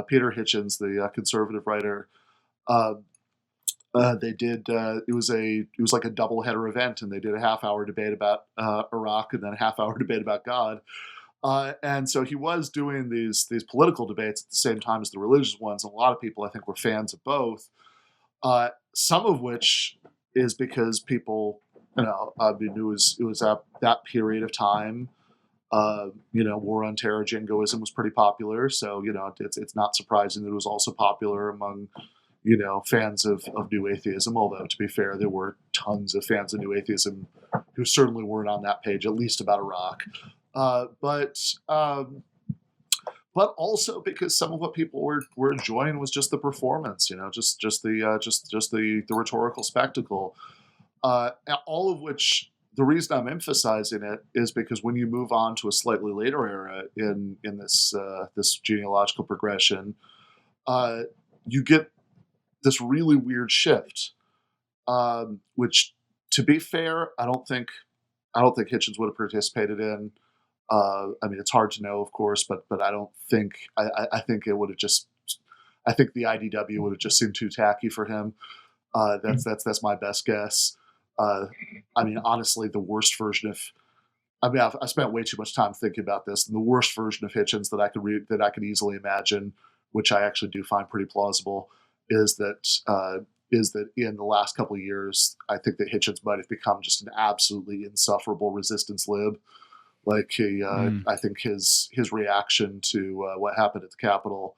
Peter Hitchens, the conservative writer, they did. It was like a double-header event, and they did a half-hour debate about Iraq and then a half-hour debate about God. And so he was doing these political debates at the same time as the religious ones. And a lot of people, I think, were fans of both. Some of which is because people, I mean, it was at that period of time. War on Terror, jingoism was pretty popular, so it's not surprising that it was also popular among fans of New Atheism. Although to be fair, there were tons of fans of New Atheism who certainly weren't on that page, at least about Iraq. But also because some of what people were enjoying was just the performance, just the rhetorical spectacle. All of which, the reason I'm emphasizing it is because when you move on to a slightly later era in this genealogical progression, you get this really weird shift, which, to be fair, I don't think Hitchens would have participated in. I mean, it's hard to know, of course, but I don't think I think it would have just. I think the IDW would have just seemed too tacky for him. That's my best guess. I mean, honestly, the worst version of. I mean, I spent way too much time thinking about this. And the worst version of Hitchens that I could easily imagine, which I actually do find pretty plausible, is that in the last couple of years, I think that Hitchens might have become just an absolutely insufferable resistance lib. Like I think his reaction to what happened at the Capitol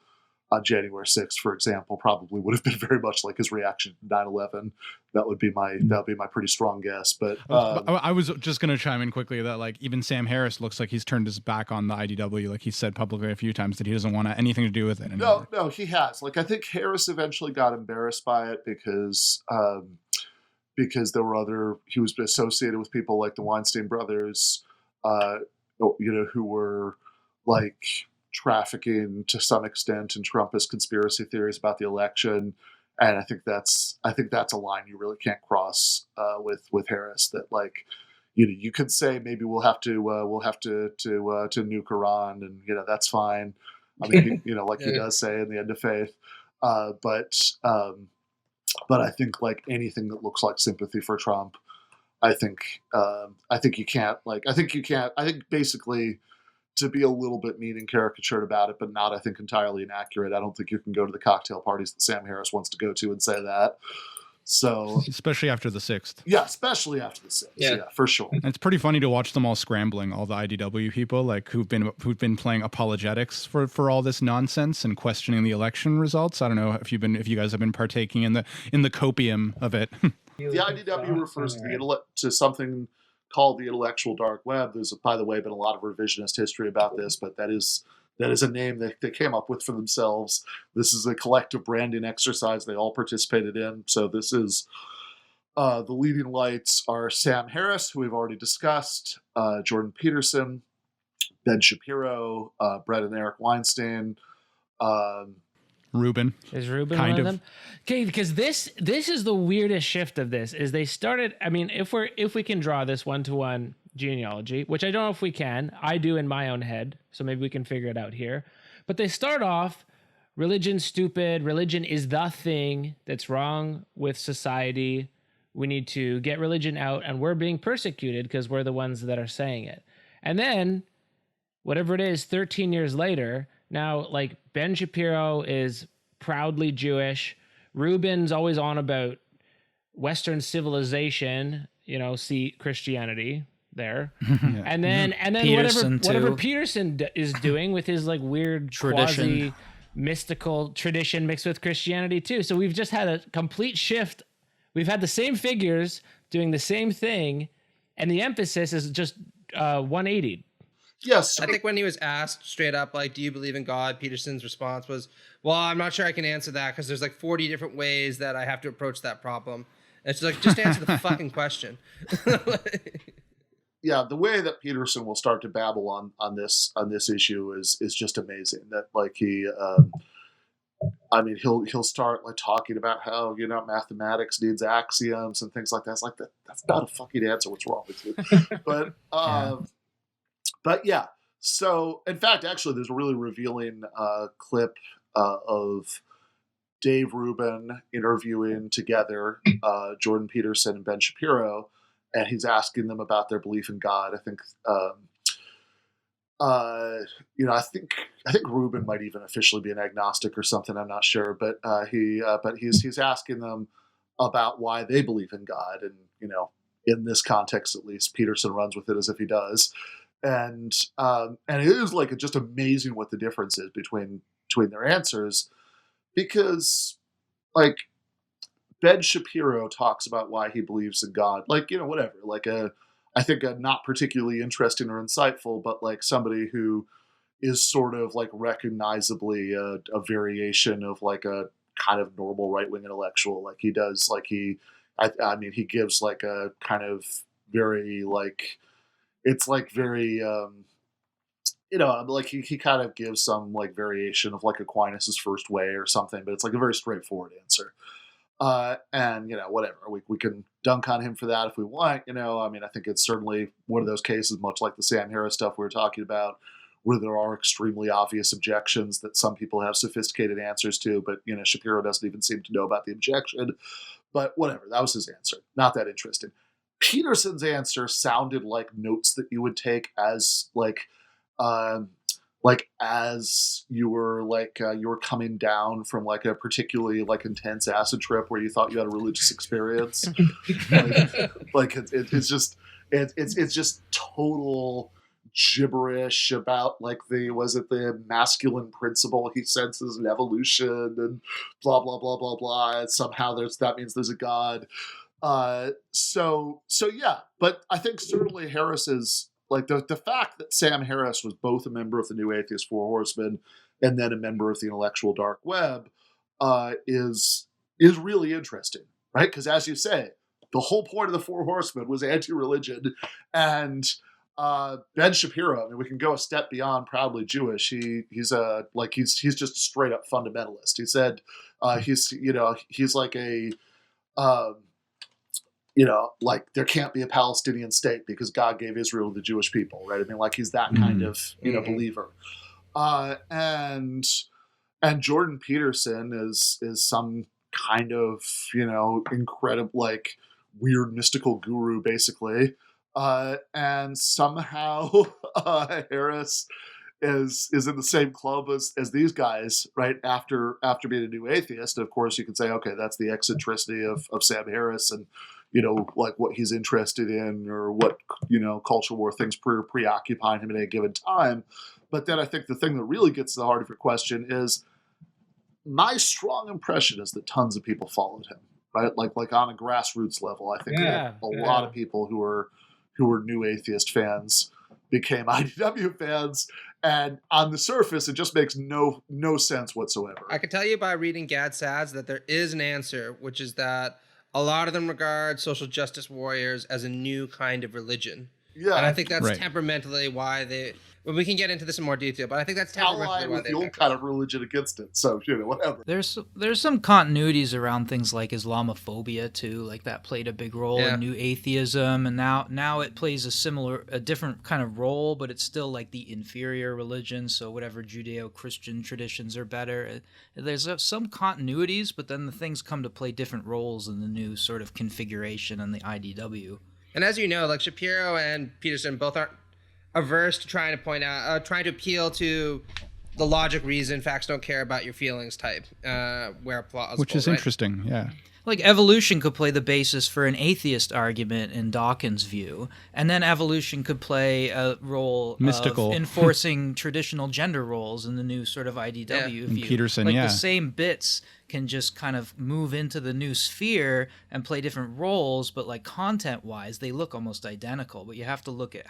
on January 6th, for example, probably would have been very much like his reaction to 9/11. That would be my pretty strong guess. But I was just going to chime in quickly that like even Sam Harris looks like he's turned his back on the IDW. Like he said publicly a few times that he doesn't want anything to do with it anymore. No, he has. Like I think Harris eventually got embarrassed by it because there were he was associated with people like the Weinstein brothers, who were like trafficking to some extent in Trumpist conspiracy theories about the election, and I think that's a line you really can't cross with Harris. That like you could say maybe we'll have to nuke Iran, and that's fine. I mean, like he does say in the End of Faith, but But I think like anything that looks like sympathy for Trump, I think you can't I think basically, to be a little bit mean and caricatured about it, but not, I think, entirely inaccurate. I don't think you can go to the cocktail parties that Sam Harris wants to go to and say that. So, especially after the 6th. Yeah, especially after the 6th. Yeah, for sure. And it's pretty funny to watch them all scrambling, all the IDW people, like who've been playing apologetics for all this nonsense and questioning the election results. I don't know if you guys have been partaking in the copium of it. The IDW refers to something called the intellectual dark web. There's, by the way, been a lot of revisionist history about this, but that is a name that they came up with for themselves. This is a collective branding exercise they all participated in. So this is the leading lights are Sam Harris, who we've already discussed, Jordan Peterson, Ben Shapiro, Brett and Eric Weinstein, Rubin. Is Rubin one of them? Okay, because this is the weirdest shift of this, is they started, I mean, if we can draw this one-to-one genealogy, which I don't know if we can, I do in my own head, so maybe we can figure it out here. But they start off, religion's stupid, religion is the thing that's wrong with society, we need to get religion out, and we're being persecuted because we're the ones that are saying it. And then, whatever it is, 13 years later, now, like, Ben Shapiro is proudly Jewish. Rubin's always on about Western civilization, see Christianity there. Yeah. And then whatever Peterson is doing with his like weird quasi mystical tradition mixed with Christianity too. So we've just had a complete shift. We've had the same figures doing the same thing, and the emphasis is just 180. Yes. I think when he was asked straight up, like, do you believe in God? Peterson's response was, well, I'm not sure I can answer that because there's like 40 different ways that I have to approach that problem. And it's like, just answer the fucking question. Yeah, the way that Peterson will start to babble on this issue is just amazing. That like he'll start like talking about how mathematics needs axioms and things like that. It's like that's not a fucking answer. What's wrong with you? But yeah. So in fact, actually, there's a really revealing clip of Dave Rubin interviewing together Jordan Peterson and Ben Shapiro. And he's asking them about their belief in God. I think, I think Rubin might even officially be an agnostic or something. I'm not sure, but he's asking them about why they believe in God, and in this context at least, Peterson runs with it as if he does, and it is like just amazing what the difference is between their answers, because like. Ben Shapiro talks about why he believes in God, like, whatever, like I think a not particularly interesting or insightful, but like somebody who is sort of like recognizably a variation of like a kind of normal right-wing intellectual. Like he does, like he gives like a kind of very like, it's like very, like he kind of gives some like variation of like Aquinas's first way or something, but it's like a very straightforward answer. And whatever, we can dunk on him for that if we want. I think it's certainly one of those cases, much like the Sam Harris stuff we were talking about, where there are extremely obvious objections that some people have sophisticated answers to, but Shapiro doesn't even seem to know about the objection. But whatever, that was his answer. Not that interesting. Peterson's answer sounded like notes that you would take as as you were coming down from like a particularly like intense acid trip where you thought you had a religious experience. It's just total gibberish about like the masculine principle he senses in evolution and blah blah blah blah blah. And somehow that means there's a God. So yeah, but I think certainly Harris is. Like the fact that Sam Harris was both a member of the New Atheist Four Horsemen and then a member of the intellectual dark web is really interesting, right? Because as you say, the whole point of the Four Horsemen was anti-religion, and Ben Shapiro. I mean, we can go a step beyond proudly Jewish. He's just a straight up fundamentalist. He said he's like a. Like there can't be a Palestinian state because God gave Israel to the Jewish people, right? I mean, like he's that kind of, believer. And Jordan Peterson is some kind of, incredible, like weird mystical guru, basically. And somehow Harris is in the same club as these guys, right? After being a new atheist. Of course, you can say, okay, that's the eccentricity of Sam Harris, and like what he's interested in, or what culture war things preoccupying him at any given time. But then I think the thing that really gets to the heart of your question is, my strong impression is that tons of people followed him, right? Like on a grassroots level, I think a lot of people who were new atheist fans became IDW fans, and on the surface, it just makes no sense whatsoever. I can tell you by reading Gad Sads that there is an answer, which is that a lot of them regard social justice warriors as a new kind of religion. Yeah, and I think that's temperamentally why they. Well, we can get into this in more detail, but I think that's temperamentally why they. The old kind of religion against it, so whatever. There's some continuities around things like Islamophobia too, like that played a big role in New Atheism, and now it plays a different kind of role, but it's still like the inferior religion. So whatever Judeo-Christian traditions are better. There's some continuities, but then the things come to play different roles in the new sort of configuration in the IDW. And as you know, like Shapiro and Peterson both aren't averse to trying to appeal to the logic, reason, facts don't care about your feelings type, where plausible. Which is interesting, yeah. Like evolution could play the basis for an atheist argument in Dawkins' view, and then evolution could play a role mystical of enforcing traditional gender roles in the new sort of IDW view. And Peterson, the same bits can just kind of move into the new sphere and play different roles, but like content-wise, they look almost identical. But you have to look at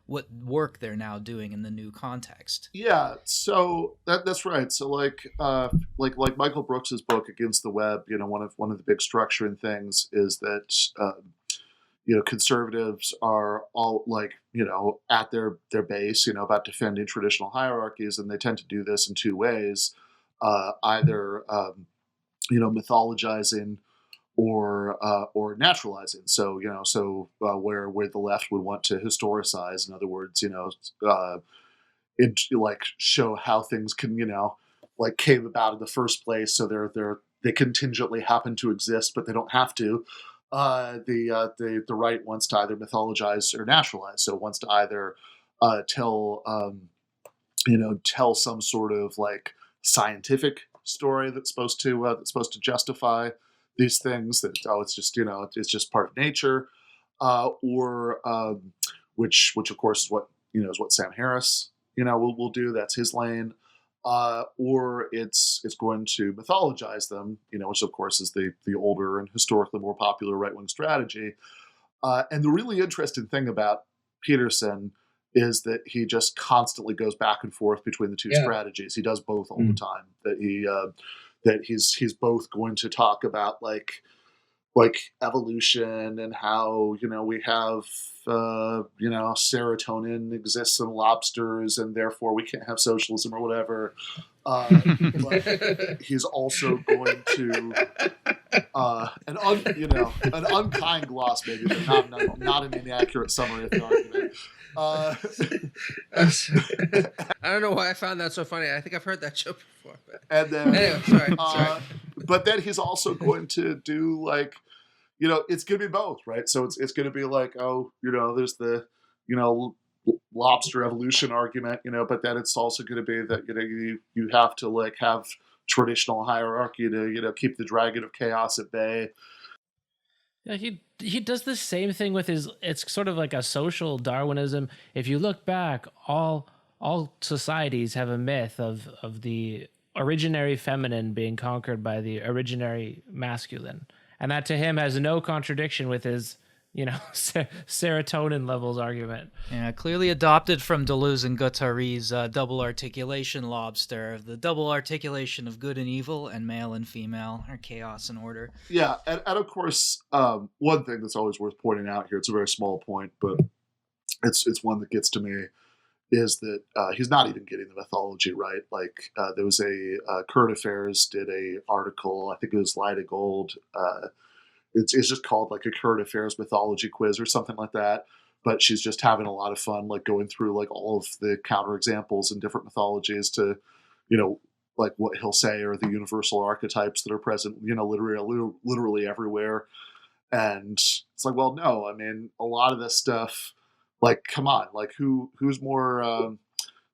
what work they're now doing in the new context. Yeah, so that's right. So like Michael Brooks's book Against the Web, one of the big structuring things is that conservatives are all at their base, about defending traditional hierarchies, and they tend to do this in two ways. Either mythologizing or naturalizing. So where the left would want to historicize, in other words, show how things can came about in the first place. So they contingently happen to exist, but they don't have to. The right wants to either mythologize or naturalize. So it wants to either tell some sort of like scientific story that's supposed to justify these things, that it's just part of nature, or which of course is what Sam Harris will do. That's his lane. Or it's going to mythologize them, which of course is the older and historically more popular right-wing strategy. And the really interesting thing about Peterson is that he just constantly goes back and forth between the two strategies. He does both all the time. That he's both going to talk about like evolution and how we have serotonin exists in lobsters and therefore we can't have socialism or whatever. But he's also going to an unkind gloss, maybe, but not an inaccurate summary of the argument. I don't know why I found that so funny. I think I've heard that joke before. But and then, anyway, sorry. But then he's also going to do it's going to be both, right? So it's going to be like, there's the lobster evolution argument, but then it's also going to be that you have to have traditional hierarchy to keep the dragon of chaos at bay. Yeah, he does the same thing with it's sort of like a social Darwinism. If you look back, all societies have a myth of the originary feminine being conquered by the originary masculine. And that to him has no contradiction with his, serotonin levels argument. Yeah, clearly adopted from Deleuze and Guattari's double articulation lobster, the double articulation of good and evil and male and female, or chaos and order. Yeah, and of course, one thing that's always worth pointing out here, it's a very small point, but it's one that gets to me, is that he's not even getting the mythology right. Like there was Current Affairs did a article, I think it was Lyda Gold. It's just called like a Current Affairs mythology quiz or something like that. But she's just having a lot of fun, like going through like all of the counterexamples and different mythologies to, like what he'll say are the universal archetypes that are present, literally everywhere. And it's like, well, no, I mean, a lot of this stuff, like, come on, like who's more,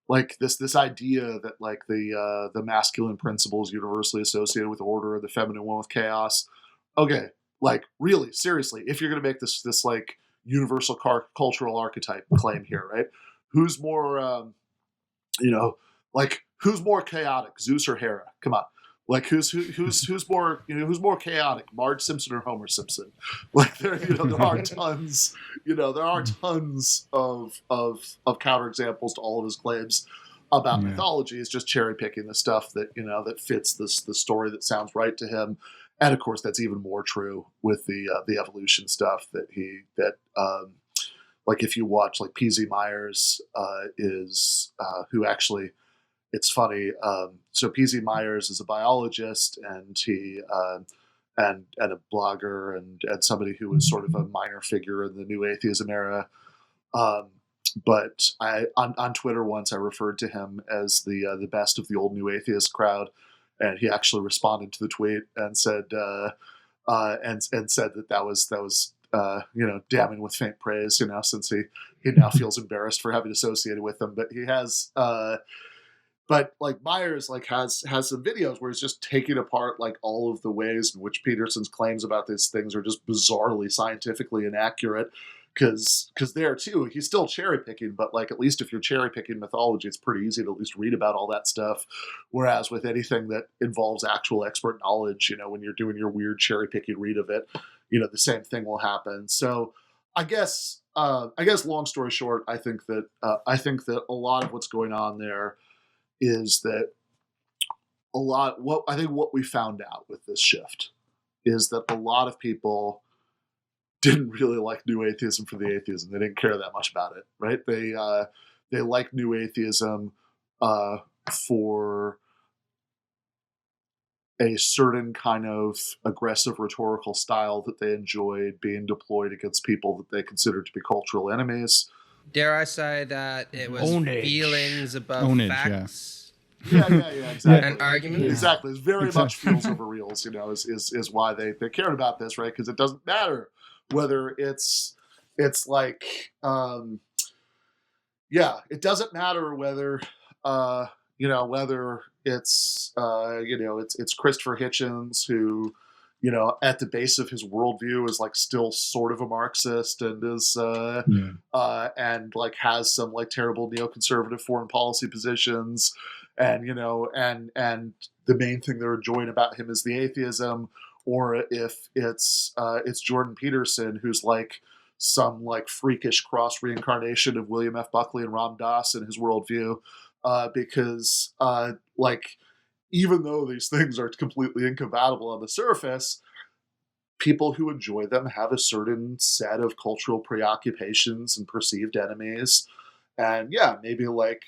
like this idea that like the masculine principle is universally associated with order, the feminine one with chaos. Okay, like really, seriously, if you're going to make this like universal cultural archetype claim here, right? Who's more, like who's more chaotic, Zeus or Hera? Come on. Like who's more chaotic, Marge Simpson or Homer Simpson? Like there are tons of counterexamples to all of his claims about mythology. Is just cherry picking the stuff that that fits the story that sounds right to him, and of course that's even more true with the evolution stuff like if you watch like P.Z. Myers is who actually. It's funny. So P.Z. Myers is a biologist, and he and a blogger, and somebody who was sort of a minor figure in the new atheism era. But I on Twitter once I referred to him as the best of the old new atheist crowd, and he actually responded to the tweet and said and said that was damning with faint praise, since he now feels embarrassed for having associated with them, but he has. But like Myers like has some videos where he's just taking apart like all of the ways in which Peterson's claims about these things are just bizarrely scientifically inaccurate. Because there too, he's still cherry picking, but like at least if you're cherry picking mythology, it's pretty easy to at least read about all that stuff. Whereas with anything that involves actual expert knowledge, when you're doing your weird cherry picking read of it, the same thing will happen. So I guess long story short, I think that a lot of what's going on there is that what we found out with this shift is that a lot of people didn't really like new atheism for the atheism. They didn't care that much about it, right? They liked new atheism for a certain kind of aggressive rhetorical style that they enjoyed being deployed against people that they considered to be cultural enemies. Dare I say that it was feelings above facts? Yeah, exactly. And arguments. Exactly. It very much feels over reals, is why they cared about this, right? Because it doesn't matter whether it's like, it doesn't matter whether, whether it's Christopher Hitchens who, at the base of his worldview is like still sort of a Marxist and is and like has some like terrible neoconservative foreign policy positions, and and the main thing they're enjoying about him is the atheism, or if it's Jordan Peterson who's like some like freakish cross reincarnation of William F. Buckley and Ram Dass in his worldview, because like. Even though these things are completely incompatible on the surface, people who enjoy them have a certain set of cultural preoccupations and perceived enemies. And maybe like,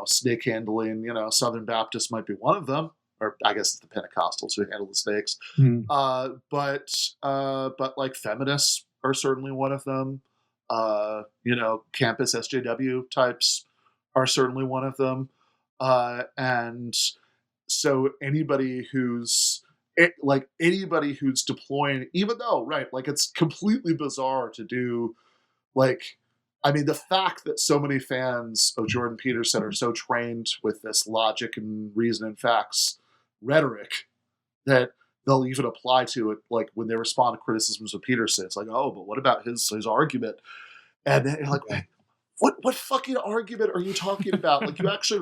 snake handling, Southern Baptists might be one of them, or I guess it's the Pentecostals who handle the snakes. But like feminists are certainly one of them. Campus SJW types are certainly one of them. And so anybody who's deploying, even though, right, like it's completely bizarre to do, like, I mean, the fact that so many fans of Jordan Peterson are so trained with this logic and reason and facts rhetoric that they'll even apply to it, like when they respond to criticisms of Peterson, it's like, oh, but what about his argument? And then you're like, What fucking argument are you talking about? Like you actually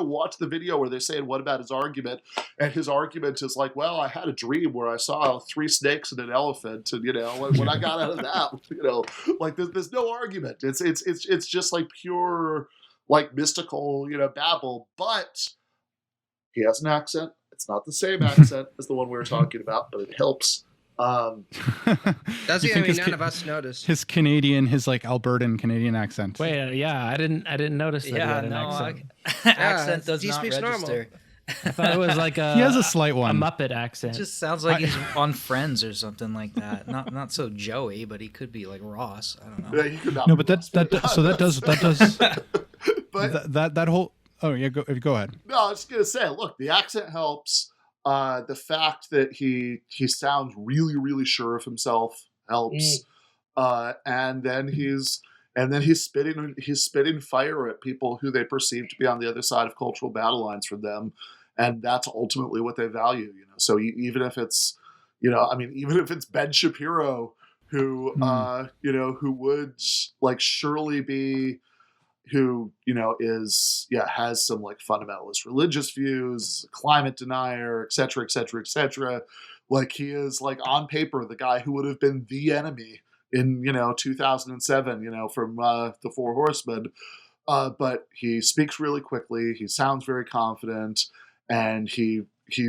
watch the video where they're saying, what about his argument? And his argument is like, well, I had a dream where I saw 3 snakes and an elephant, and when I got out of that, like there's no argument. It's just like pure like mystical, babble. But he has an accent. It's not the same accent as the one we were talking about, but it helps. That's the only none of us noticed. His like Albertan Canadian accent. Wait, I didn't notice that he had an accent. Accent does not register. Normal. I thought it was like he has a slight one. A Muppet accent. It just sounds like he's on Friends or something like that. Not so Joey, but he could be like Ross. I don't know. Yeah, he could not. No, but that does. But that whole. Oh yeah, go ahead. No, I was just gonna say, look, the accent helps. The fact that he sounds really, really sure of himself helps. And then he's spitting fire at people who they perceive to be on the other side of cultural battle lines from them, and that's ultimately what they value. So even if it's, even if it's Ben Shapiro, who who would like surely be, who has some like fundamentalist religious views, climate denier, etc., etc., etc. Like he is like on paper the guy who would have been the enemy in 2007 from the Four Horsemen, but he speaks really quickly, he sounds very confident, and he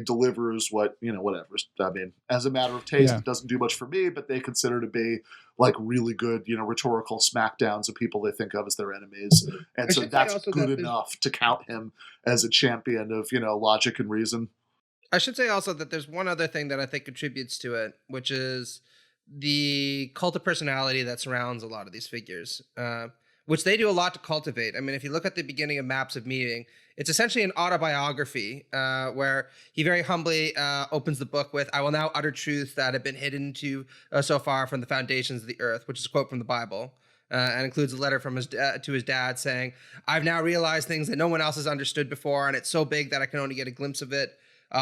delivers whatever. I mean, as a matter of taste, It doesn't do much for me, but they consider to be like really good rhetorical smackdowns of people they think of as their enemies, and so that's good enough to count him as a champion of logic and reason. I should say also that there's one other thing that I think contributes to it, which is the cult of personality that surrounds a lot of these figures, which they do a lot to cultivate. I mean, if you look at the beginning of Maps of Meaning, it's essentially an autobiography where he very humbly opens the book with, "I will now utter truths that have been hidden to so far from the foundations of the earth," which is a quote from the Bible, and includes a letter from to his dad saying, "I've now realized things that no one else has understood before, and it's so big that I can only get a glimpse of it.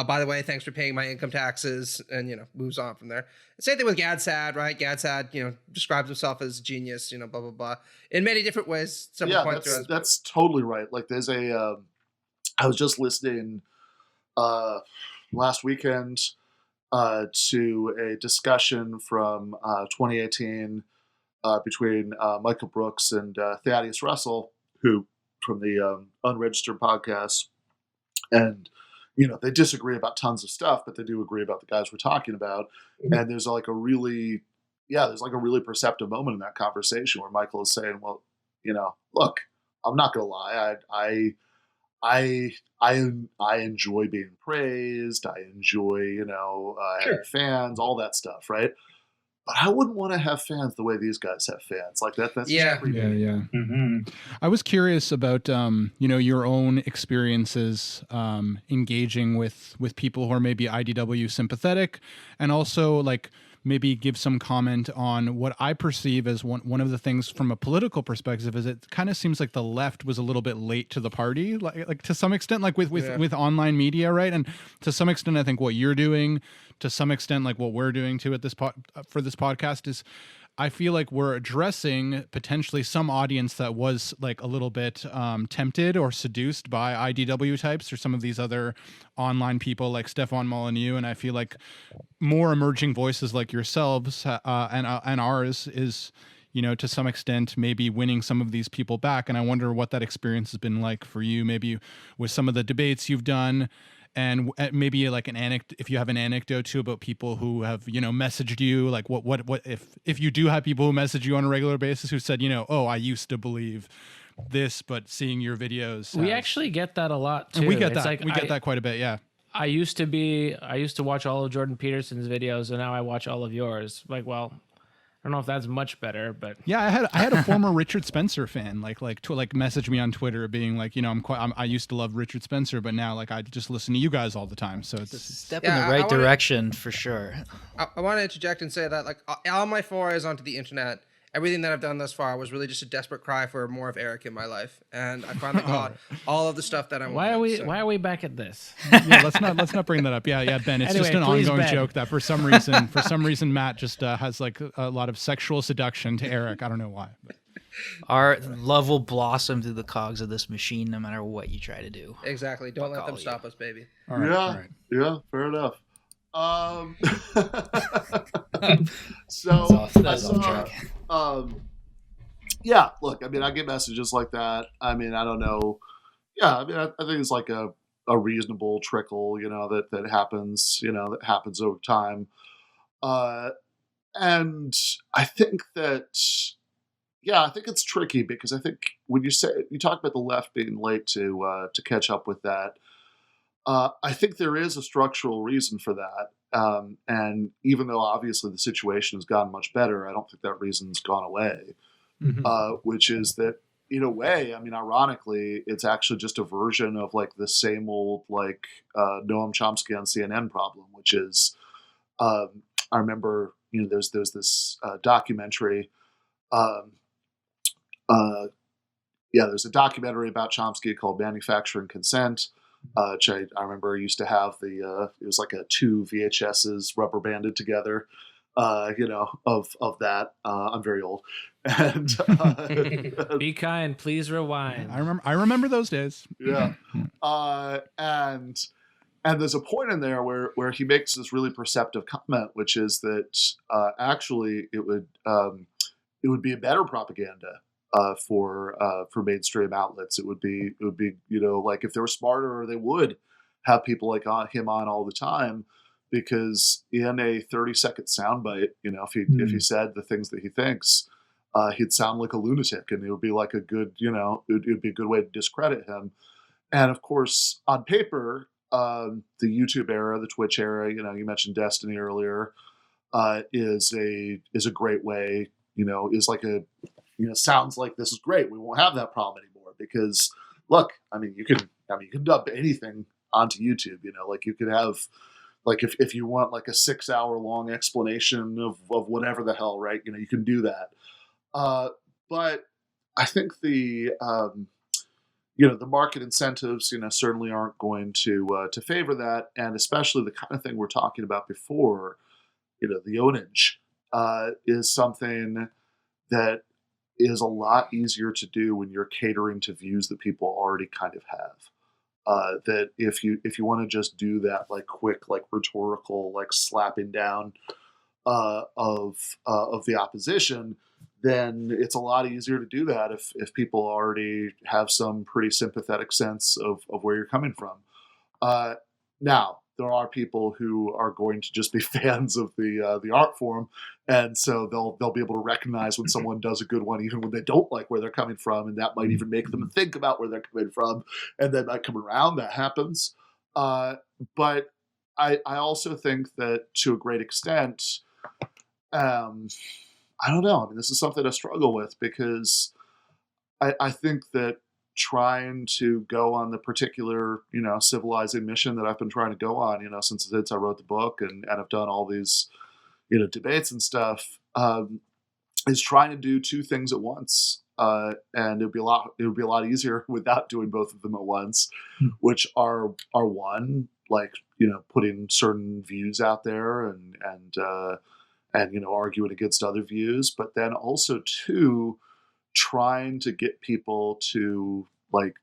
By the way, thanks for paying my income taxes," and moves on from there. Same thing with Gad Saad, right? Gad Saad, describes himself as a genius, blah blah blah, in many different ways. That's totally right. Like there's I was just listening last weekend to a discussion from 2018 between Michael Brooks and Thaddeus Russell, who from the Unregistered podcast, and they disagree about tons of stuff, but they do agree about the guys we're talking about. Mm-hmm. And there's like a really perceptive moment in that conversation where Michael is saying, well, look, I'm not going to lie. I enjoy being praised. I enjoy, having fans, all that stuff. Right. But I wouldn't want to have fans the way these guys have fans. Like that. That's yeah. Mm-hmm. I was curious about your own experiences engaging with people who are maybe IDW sympathetic, and also like maybe give some comment on what I perceive as one of the things from a political perspective is it kind of seems like the left was a little bit late to the party, like to some extent, like with online media, right? And to some extent, I think what you're doing, to some extent, like what we're doing too at this for this podcast is, I feel like we're addressing potentially some audience that was like a little bit tempted or seduced by IDW types or some of these other online people like Stefan Molyneux. And I feel like more emerging voices like yourselves and ours is, to some extent, maybe winning some of these people back. And I wonder what that experience has been like for you, maybe with some of the debates you've done. And maybe like if you have an anecdote too about people who have, messaged you, like what if you do have people who message you on a regular basis who said, oh, I used to believe this, but seeing your videos. We actually get that a lot too. And we get that. We get that quite a bit. Yeah. I used to watch all of Jordan Peterson's videos, and now I watch all of yours. Like, well, I don't know if that's much better, but yeah, I had a former Richard Spencer fan like message me on Twitter being like, I used to love Richard Spencer, but now like I just listen to you guys all the time. So it's a step in the right direction for sure. I want to interject and say that like all my forays onto the internet, everything that I've done thus far was really just a desperate cry for more of Eric in my life, and I finally got all of the stuff that I wanted. Why are we back at this? Yeah, let's not bring that up. Yeah, Ben. It's just an ongoing joke that for some reason Matt just has like a lot of sexual seduction to Eric. I don't know why. But. Our love will blossom through the cogs of this machine, no matter what you try to do. Exactly. Don't let them stop us, baby. All right. Yeah. Fair enough. So that's off track. Yeah, look, I mean, I get messages like that. I mean, I don't know. Yeah, I mean, I think it's like a reasonable trickle, that happens, that happens over time. And I think that, I think it's tricky because I think when you talk about the left being late to catch up with that, I think there is a structural reason for that. And even though obviously the situation has gotten much better, I don't think that reason's gone away, which is that, in a way, I mean, ironically, it's actually just a version of like the same old like Noam Chomsky on CNN problem, which is I remember there's this documentary. Um, there's a documentary about Chomsky called Manufacturing Consent, which I remember used to have it was like a 2 VHSs rubber banded together, of that. I'm very old. And be kind, please rewind. I remember those days. Yeah. And there's a point in there where he makes this really perceptive comment, which is that actually it would be a better propaganda for mainstream outlets. It would be like if they were smarter, they would have people like him on all the time, because in a 30-second soundbite, if he said the things that he thinks, he'd sound like a lunatic, and it would be like a good it would be a good way to discredit him. And of course, on paper, the YouTube era, the Twitch era, you mentioned Destiny earlier, is a great way, is like a, sounds like this is great. We won't have that problem anymore because look, you can dump anything onto YouTube, like you could have, like if you want like a 6-hour long explanation of whatever the hell, right? You can do that. But I think the market incentives, certainly aren't going to favor that, and especially the kind of thing we're talking about before, the ownage, is something that is a lot easier to do when you're catering to views that people already kind of have. That if you want to just do that like quick, like rhetorical, like slapping down of the opposition, then it's a lot easier to do that if people already have some pretty sympathetic sense of where you're coming from. Now, there are people who are going to just be fans of the art form, and so they'll be able to recognize when someone does a good one, even when they don't like where they're coming from, and that might even make them think about where they're coming from, and then might come around. That happens. But I also think that to a great extent, I don't know. This is something I struggle with, because I think that trying to go on the particular, civilizing mission that I've been trying to go on, since I wrote the book and I've done all these, debates and stuff, is trying to do two things at once. And it would be a lot easier without doing both of them at once, which are one, like, putting certain views out there and arguing against other views, but then also two, trying to get people to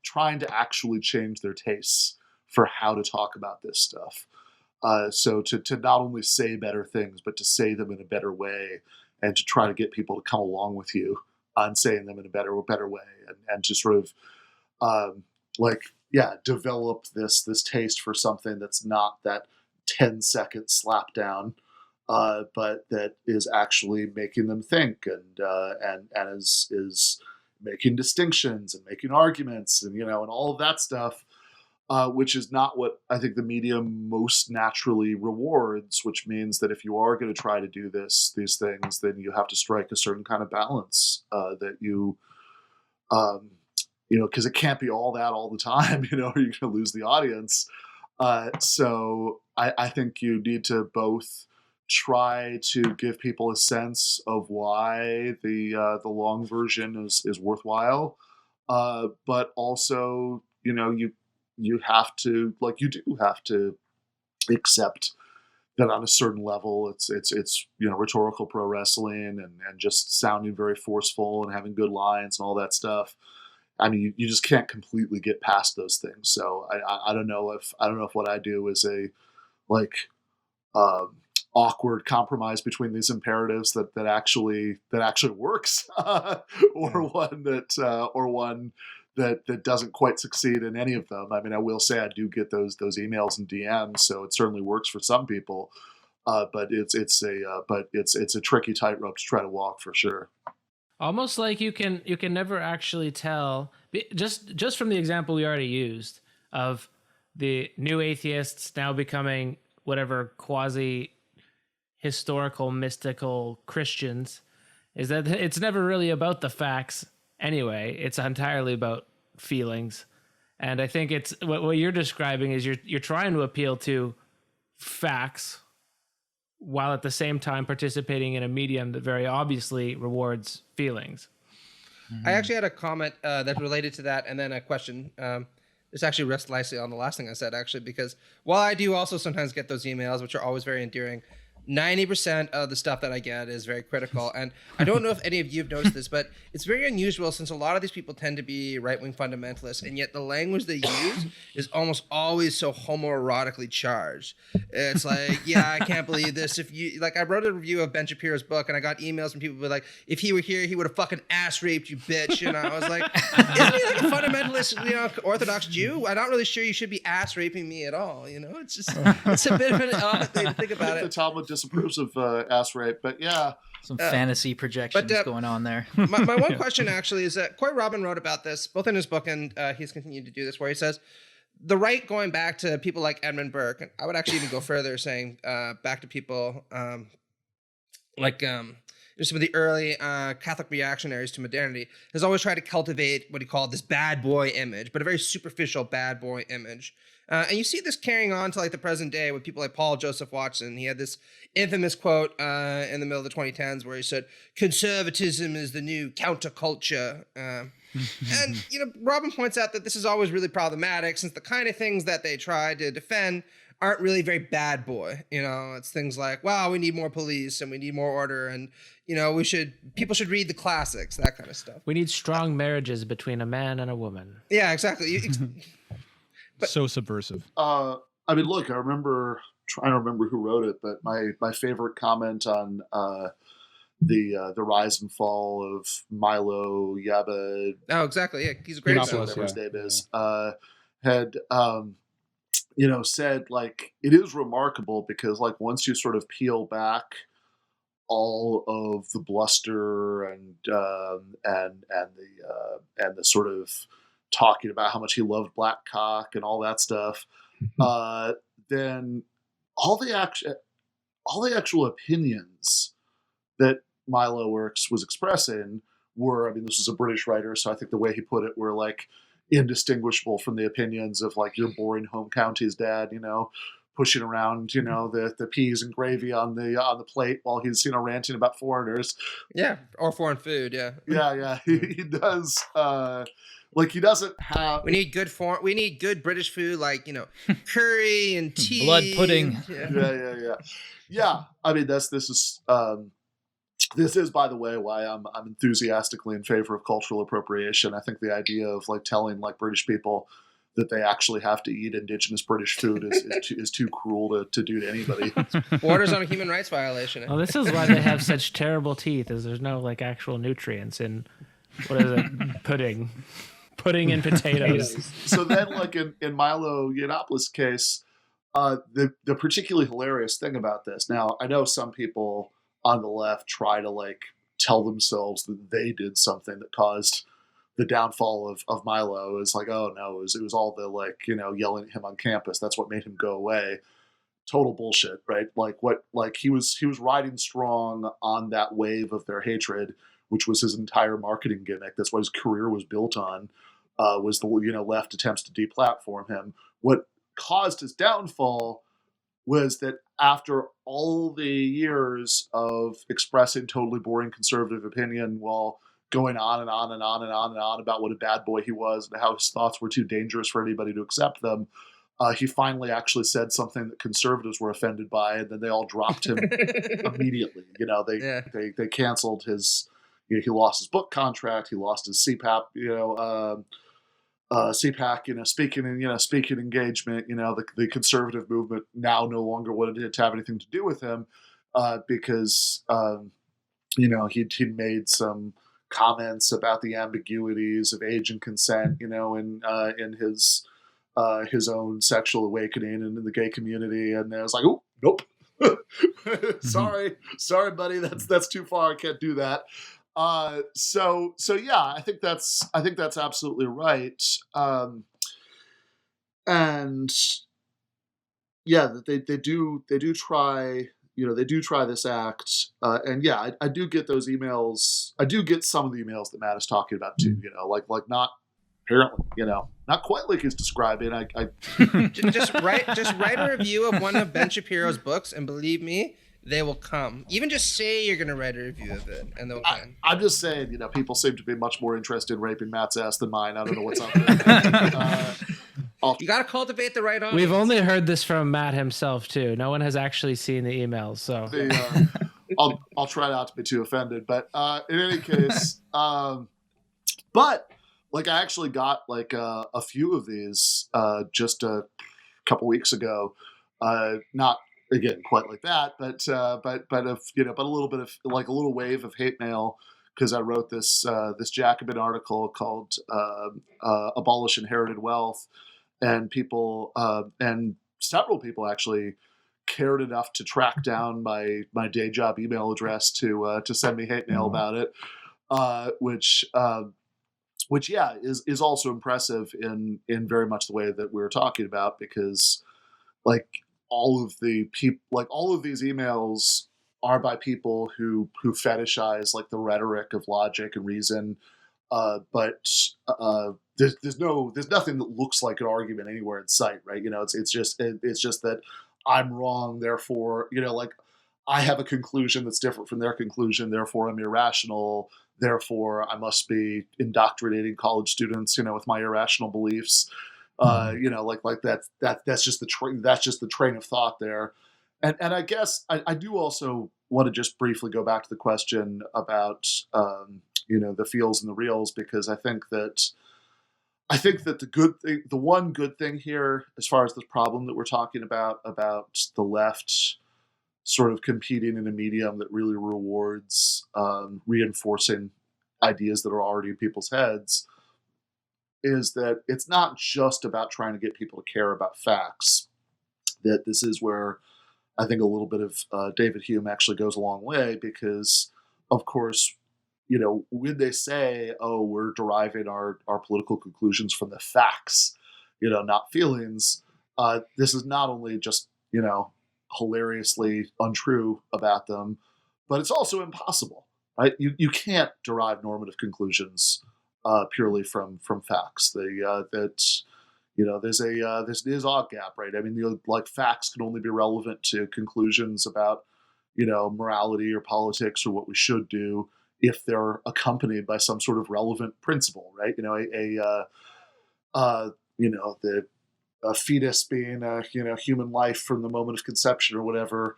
trying to actually change their tastes for how to talk about this stuff. So to not only say better things, but to say them in a better way, and to try to get people to come along with you on saying them in a better way, and to sort of develop this taste for something that's not that 10-second slap down, but that is actually making them think and is making distinctions and making arguments and and all of that stuff, which is not what I think the media most naturally rewards. Which means that if you are going to try to do these things, then you have to strike a certain kind of balance that you, because it can't be all that all the time, or you're going to lose the audience. So I think you need to both try to give people a sense of why the long version is worthwhile, but also you have to accept that on a certain level it's rhetorical pro wrestling and just sounding very forceful and having good lines and all that stuff. You just can't completely get past those things. So I don't know if what I do is a awkward compromise between these imperatives that actually works, or one that doesn't quite succeed in any of them. I will say I do get those emails and DMs, so it certainly works for some people, but it's a tricky tightrope to try to walk, for sure. Almost like you can never actually tell, just from the example we already used of the new atheists now becoming whatever quasi historical mystical Christians, is that it's never really about the facts anyway. It's entirely about feelings. And I think it's what you're describing is you're trying to appeal to facts while at the same time participating in a medium that very obviously rewards feelings. I actually had a comment that related to that, and then a question. This actually rests nicely on the last thing I said, actually, because while I do also sometimes get those emails, which are always very endearing, 90% of the stuff that I get is very critical. And I don't know if any of you have noticed this, but it's very unusual since a lot of these people tend to be right-wing fundamentalists, and yet the language they use is almost always so homoerotically charged. It's like, yeah, I can't believe this. If you, like, I wrote a review of Ben Shapiro's book, and I got emails from people who were like, if he were here, he would have fucking ass-raped you, bitch. And I was like, isn't he like a fundamentalist, Orthodox Jew? I'm not really sure you should be ass-raping me at all. It's just, it's a bit of an odd thing to think about it. The Talmud disapproves of ass rape, but yeah, some fantasy projections going on there. my one question actually is that Corey Robin wrote about this both in his book and he's continued to do this, where he says the right going back to people like Edmund Burke, and I would actually even go further, saying back to people like some of the early Catholic reactionaries to modernity, has always tried to cultivate what he called this bad boy image, but a very superficial bad boy image. And you see this carrying on to like the present day with people like Paul Joseph Watson. He had this infamous quote in the middle of the 2010s where he said, "Conservatism is the new counterculture." And, Robin points out that this is always really problematic since the kind of things that they try to defend aren't really very bad boy. It's things like, wow, we need more police and we need more order. And, people should read the classics, that kind of stuff. We need strong marriages between a man and a woman. Yeah, exactly. But, so subversive. Look, I remember trying to remember who wrote it, but my favorite comment on the rise and fall of Milo Yaba. Oh, exactly. Yeah, he's a great guy. Whatever his name is, had said like it is remarkable because like once you sort of peel back all of the bluster and the sort of talking about how much he loved black cock and all that stuff, then all the actual opinions that Milo was expressing were, this was a British writer, so I think the way he put it were like indistinguishable from the opinions of like your boring home county's dad, pushing around, the peas and gravy on the plate while he's, ranting about foreigners. Yeah, or foreign food. Yeah. Yeah. He does. He doesn't have. We need good British food, like curry and tea, blood pudding. Yeah. This is, by the way, why I'm enthusiastically in favor of cultural appropriation. I think the idea of like telling like British people that they actually have to eat indigenous British food is too cruel to do to anybody. Borders on a human rights violation. Well, this is why they have such terrible teeth, is there's no like actual nutrients in, what is it, pudding and potatoes. So then like in Milo Yiannopoulos' case, the particularly hilarious thing about this, now I know some people on the left try to like tell themselves that they did something that caused the downfall of Milo. Is like, oh no, it was all the like, yelling at him on campus. That's what made him go away. Total bullshit, right? He was riding strong on that wave of their hatred, which was his entire marketing gimmick. That's what his career was built on, was the left attempts to deplatform him. What caused his downfall was that after all the years of expressing totally boring conservative opinion while going on and on and on and on and on about what a bad boy he was and how his thoughts were too dangerous for anybody to accept them, he finally actually said something that conservatives were offended by, and then they all dropped him immediately. They canceled his. He lost his book contract. He lost his CPAP. CPAC, speaking engagement. The conservative movement now no longer wanted to have anything to do with him because he'd made some comments about the ambiguities of age and consent, in his own sexual awakening and in the gay community, and I was like, oh, nope, sorry, buddy, that's too far. I can't do that. So yeah, I think that's absolutely right. And yeah, they do try they do try this act, and yeah, I do get those emails. I do get some of the emails that Matt is talking about too. Like not apparently, not quite like he's describing. I just write a review of one of Ben Shapiro's books, and believe me, they will come. Even just say you're going to write a review of it, and they'll come. I'm just saying, people seem to be much more interested in raping Matt's ass than mine. I don't know what's up there. You got to cultivate the right audience. We've only heard this from Matt himself too. No one has actually seen the emails, so I'll try not to be too offended. But in any case, but like I actually got like a few of these just a couple weeks ago. Not again quite like that, but a little bit of like a little wave of hate mail because I wrote this Jacobin article called "Abolish Inherited Wealth." And people, and several people actually cared enough to track down my day job email address to send me hate mail about it, which yeah is also impressive in very much the way that we were talking about, because like all of these emails are by people who fetishize like the rhetoric of logic and reason, but there's nothing that looks like an argument anywhere in sight, right? It's just that I'm wrong, therefore, like I have a conclusion that's different from their conclusion, therefore I'm irrational, therefore I must be indoctrinating college students, with my irrational beliefs. Like that's just the train of thought there. And I guess I do also want to just briefly go back to the question about the feels and the reals, because I think that the one good thing here, as far as this problem that we're talking about the left sort of competing in a medium that really rewards reinforcing ideas that are already in people's heads, is that it's not just about trying to get people to care about facts. That this is where I think a little bit of David Hume actually goes a long way, because, of course, when they say, oh, we're deriving our political conclusions from the facts, not feelings, this is not only just, hilariously untrue about them, but it's also impossible, right? You can't derive normative conclusions purely from facts. There's an odd gap, right? I mean, like facts can only be relevant to conclusions about, morality or politics or what we should do if they're accompanied by some sort of relevant principle, right? A fetus being a human life from the moment of conception or whatever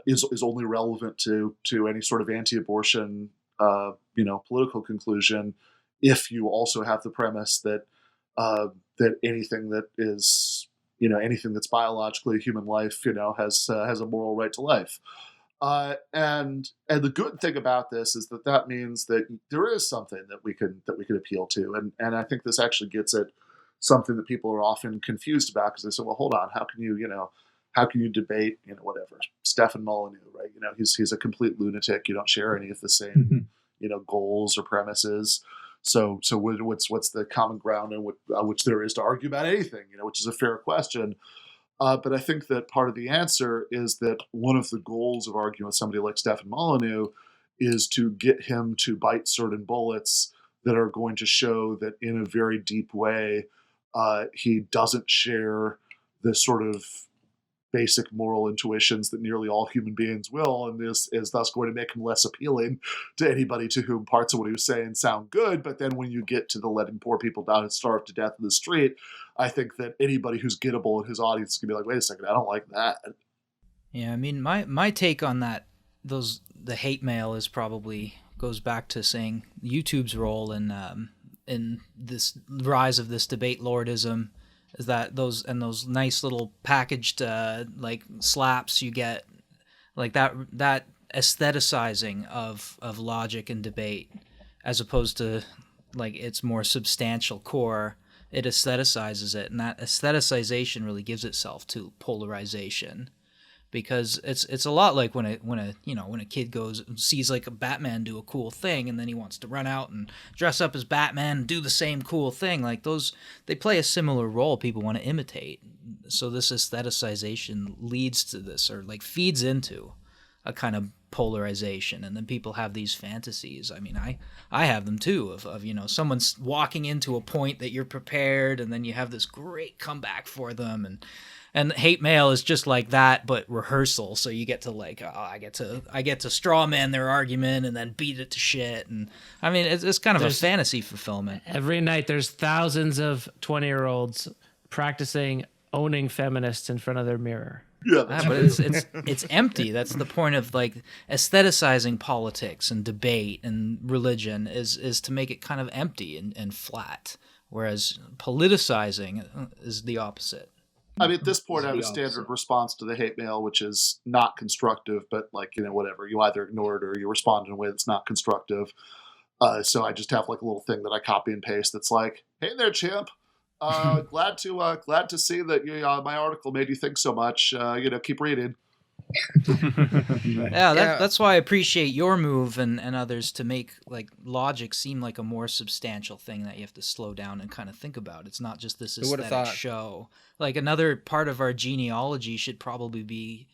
is only relevant to any sort of anti-abortion political conclusion if you also have the premise that that anything that is anything that's biologically a human life has a moral right to life. And the good thing about this is that means that there is something that we can appeal to, and I think this actually gets at something that people are often confused about, because they say, well, hold on, how can you debate whatever Stefan Molyneux, right? He's a complete lunatic. You don't share any of the same goals or premises. So what's the common ground in which there is to argue about anything? Which is a fair question. But I think that part of the answer is that one of the goals of arguing with somebody like Stefan Molyneux is to get him to bite certain bullets that are going to show that in a very deep way he doesn't share the sort of basic moral intuitions that nearly all human beings will, and is thus going to make him less appealing to anybody to whom parts of what he was saying sound good. But then when you get to the letting poor people down and starve to death in the street, I think that anybody who's gettable in his audience is going to be like, wait a second, I don't like that. Yeah, I mean, my take on that, the hate mail is probably goes back to saying YouTube's role in this rise of this debatelordism, is that those nice little packaged like slaps you get, like that aestheticizing of logic and debate, as opposed to like its more substantial core. It aestheticizes it, and that aestheticization really gives itself to polarization. because it's a lot like when a kid goes and sees like a Batman do a cool thing, and then he wants to run out and dress up as Batman and do the same cool thing. Like those, they play a similar role. People want to imitate. So this aestheticization leads to this, or like feeds into a kind of polarization, and then people have these fantasies. I mean, I have them too, of someone's walking into a point that you're prepared, and then you have this great comeback for them, and hate mail is just like that, but rehearsal. So you get to like, I get to straw man their argument and then beat it to shit. And I mean, it's kind of a fantasy fulfillment. Every night there's thousands of 20-year-olds practicing owning feminists in front of their mirror. Yeah, but it's empty. That's the point of like aestheticizing politics and debate and religion is to make it kind of empty and flat. Whereas politicizing is the opposite. I mean, at this point, I have a standard response to the hate mail, which is not constructive, but like, whatever. You either ignore it or you respond in a way that's not constructive. So I just have like a little thing that I copy and paste that's like, hey there, chimp. Glad to see that my article made you think so much. Keep reading. That's why I appreciate your move and others to make like logic seem like a more substantial thing that you have to slow down and kind of think about. It's not just this aesthetic show. Like another part of our genealogy should probably be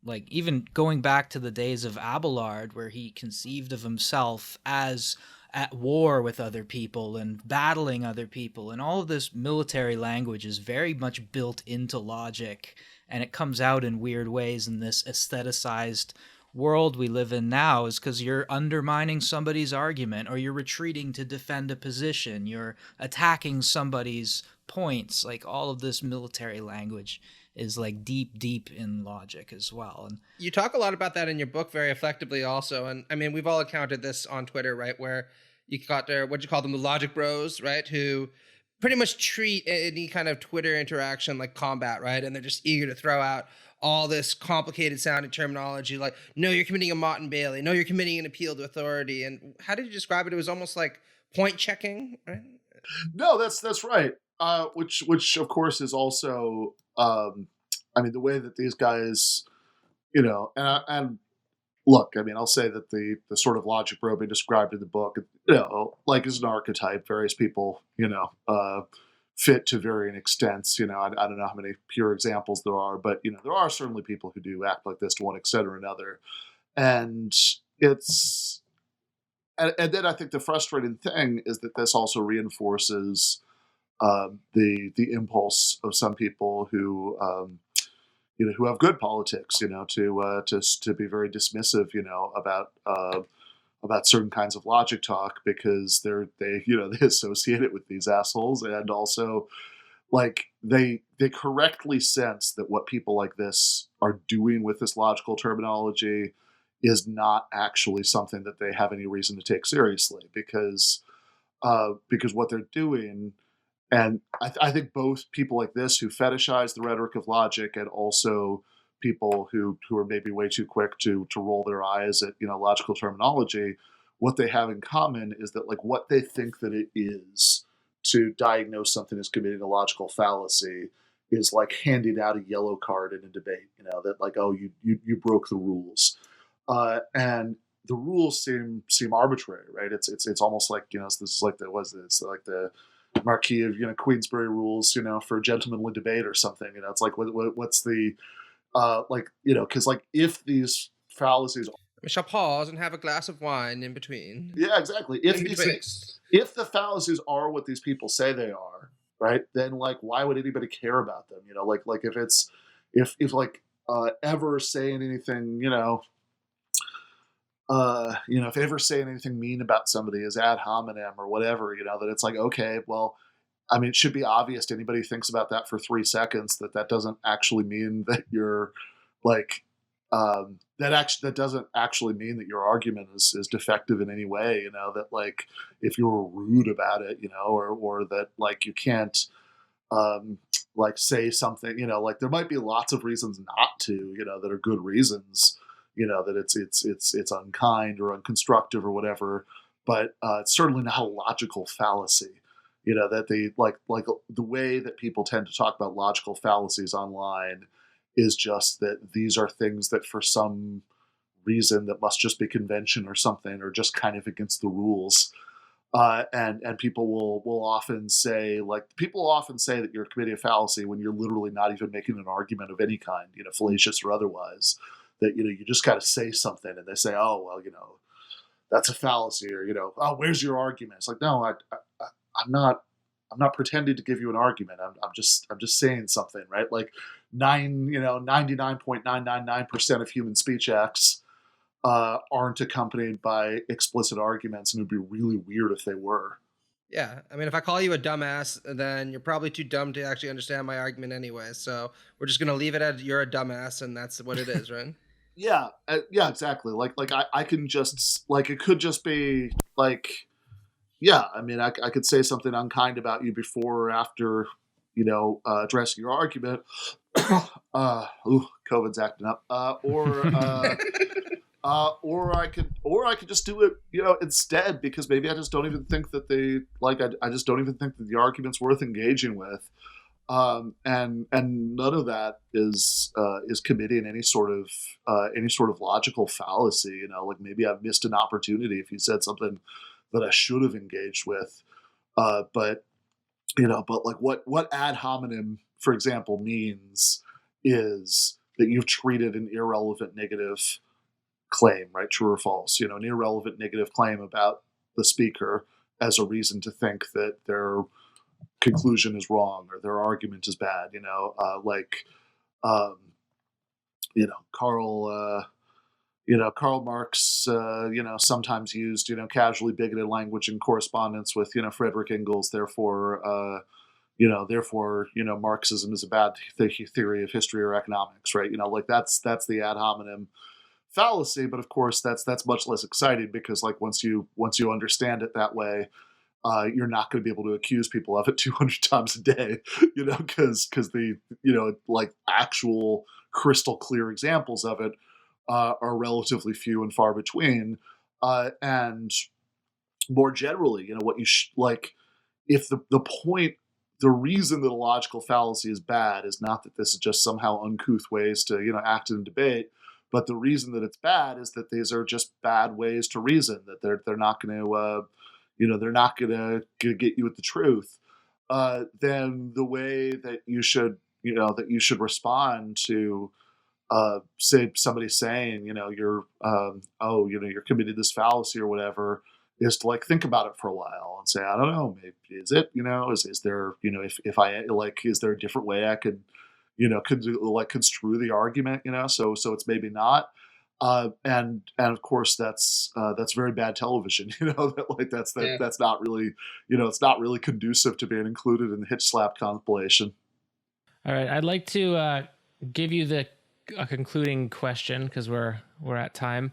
like even going back to the days of Debatelord, where he conceived of himself as at war with other people and battling other people, and all of this military language is very much built into logic, and it comes out in weird ways in this aestheticized world we live in now, is because you're undermining somebody's argument, or you're retreating to defend a position, you're attacking somebody's points. Like all of this military language is like deep in logic as well. And you talk a lot about that in your book very effectively also. And I mean, we've all encountered this on Twitter, right? Where you got there, what you call them, the logic bros, right? Who pretty much treat any kind of Twitter interaction like combat, right? And they're just eager to throw out all this complicated sounding terminology, like, no, you're committing a Mott and Bailey. No, you're committing an appeal to authority. And how did you describe it? It was almost like point checking, right? No, that's right. Which of course is also, I mean, the way that these guys, and look, I mean, I'll say that the sort of logic bro being described in the book, like is an archetype. Various people, fit to varying extents. I don't know how many pure examples there are, but there are certainly people who do act like this to one extent or another, and it's. And then I think the frustrating thing is that this also reinforces the impulse of some people who who have good politics, to be very dismissive, about certain kinds of logic talk, because they associate it with these assholes, and also like they correctly sense that what people like this are doing with this logical terminology is not actually something that they have any reason to take seriously, because what they're doing, and I think both people like this who fetishize the rhetoric of logic, and also people who are maybe way too quick to roll their eyes at logical terminology, what they have in common is that like what they think that it is to diagnose something as committing a logical fallacy is like handing out a yellow card in a debate, that like, oh, you broke the rules. And the rules seem arbitrary, right? It's almost like this is like the Marquis of Queensberry rules, for gentlemanly debate or something. It's like what's the because like if these fallacies, we shall pause and have a glass of wine in between. Yeah, exactly. If the fallacies are what these people say they are, right? Then like why would anybody care about them? Like if ever saying anything, if they ever say anything mean about somebody is ad hominem or whatever, that it's like, okay, well, I mean, it should be obvious to anybody who thinks about that for 3 seconds that doesn't actually mean that you're like, that doesn't actually mean that your argument is defective in any way, that like, if you were rude about it, or that like you can't, like say something, like there might be lots of reasons not to, that are good reasons, that it's unkind or unconstructive or whatever, but it's certainly not a logical fallacy. That they like the way that people tend to talk about logical fallacies online is just that these are things that for some reason that must just be convention or something, or just kind of against the rules. And people will often say, that you're committing a fallacy when you're literally not even making an argument of any kind, fallacious or otherwise. That you just got to say something, and they say, oh well, that's a fallacy, or oh, where's your argument? It's like, no, I'm not pretending to give you an argument. I'm just saying something, right? Like 99.999% of human speech acts aren't accompanied by explicit arguments, and it'd be really weird if they were. Yeah, I mean, if I call you a dumbass, then you're probably too dumb to actually understand my argument anyway. So we're just gonna leave it at you're a dumbass, and that's what it is, right? Yeah, exactly. Like I can just, like, it could just be like, yeah, I mean, I could say something unkind about you before or after, addressing your argument. COVID's acting up. Or I could just do it, instead, because maybe I just don't even think that I just don't even think that the argument's worth engaging with. And none of that is committing any sort of logical fallacy. Like maybe I've missed an opportunity if you said something that I should have engaged with. But like what ad hominem, for example, means is that you've treated an irrelevant negative claim, right? True or false, an irrelevant negative claim about the speaker as a reason to think that their conclusion is wrong or their argument is bad. Karl Marx, sometimes used, casually bigoted language in correspondence with, Frederick Engels. Therefore, Marxism is a bad theory of history or economics, right? Like that's the ad hominem fallacy. But of course, that's much less exciting, because like once you understand it that way, you're not going to be able to accuse people of it 200 times a day, because the like actual crystal clear examples of it are relatively few and far between. And more generally, what you like, if the reason that a logical fallacy is bad is not that this is just somehow uncouth ways to act in debate, but the reason that it's bad is that these are just bad ways to reason, that they're not going to they're not going to get you at the truth. Then the way that you should respond to say somebody saying you're you're committing this fallacy or whatever, is to like think about it for a while and say, I don't know, maybe is it is there if I like, is there a different way I could construe the argument, so it's maybe not. And of course that's very bad television, that's not really, it's not really conducive to being included in the Hitch Slap compilation. All right, I'd like to give you a concluding question, because we're at time.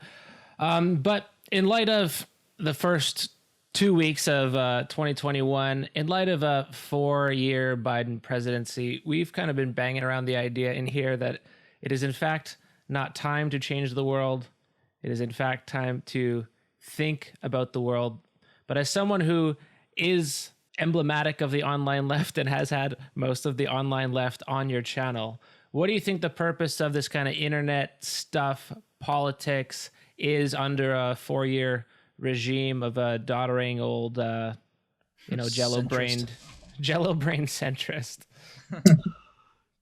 But in light of the first 2 weeks of 2021, in light of a 4-year Biden presidency, we've kind of been banging around the idea in here that it is in fact not time to change the world. It is in fact time to think about the world. But as someone who is emblematic of the online left and has had most of the online left on your channel, what do you think the purpose of this kind of internet stuff, politics, is under a 4-year regime of a doddering old, jello-brained centrist?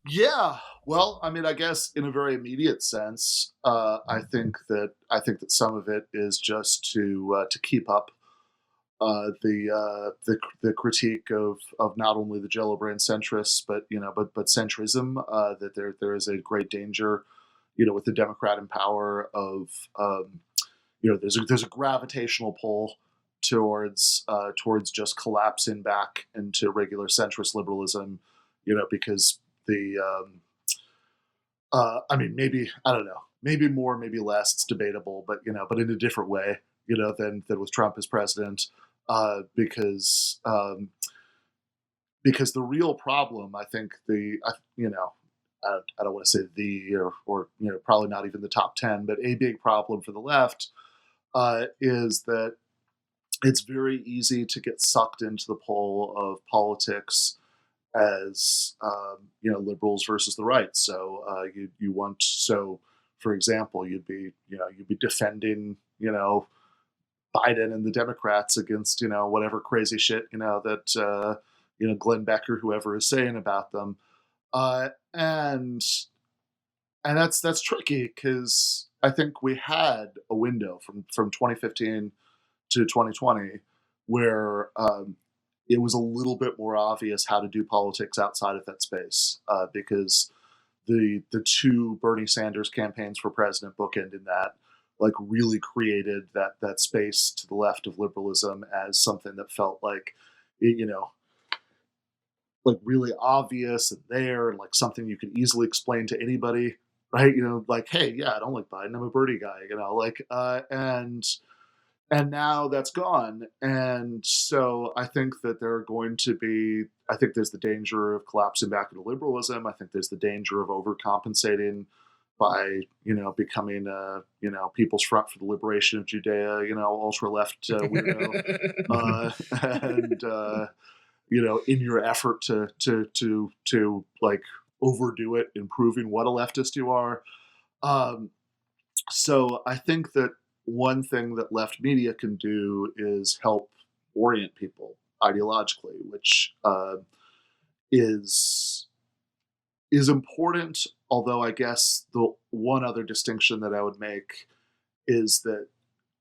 Yeah, well, I mean, I guess in a very immediate sense, I think that some of it is just to keep up the critique of not only the jello-brained centrists, but centrism. That there is a great danger, with the Democrat in power of there's a gravitational pull towards just collapsing back into regular centrist liberalism, because I mean, maybe, I don't know, maybe more, maybe less, it's debatable, but in a different way, than with Trump as president, because the real problem, I think, I don't want to say or probably not even the top 10, but a big problem for the left is that it's very easy to get sucked into the pull of politics as liberals versus the right. So you want, so for example, you'd be defending Biden and the Democrats against whatever crazy shit that Glenn Beck or whoever is saying about them, and that's tricky because I think we had a window from 2015 to 2020 where it was a little bit more obvious how to do politics outside of that space, because the two Bernie Sanders campaigns for president bookended that, like, really created that space to the left of liberalism as something that felt like, like really obvious and there, and like something you could easily explain to anybody, right? Like, hey, yeah, I don't like Biden, I'm a Bernie guy, and now that's gone. And so I think that I think there's the danger of collapsing back into liberalism. I think there's the danger of overcompensating by, becoming People's Front for the Liberation of Judea, ultra left weirdo, and in your effort to like overdo it in proving what a leftist you are. So I think that one thing that left media can do is help orient people ideologically, which is important. Although I guess the one other distinction that I would make is that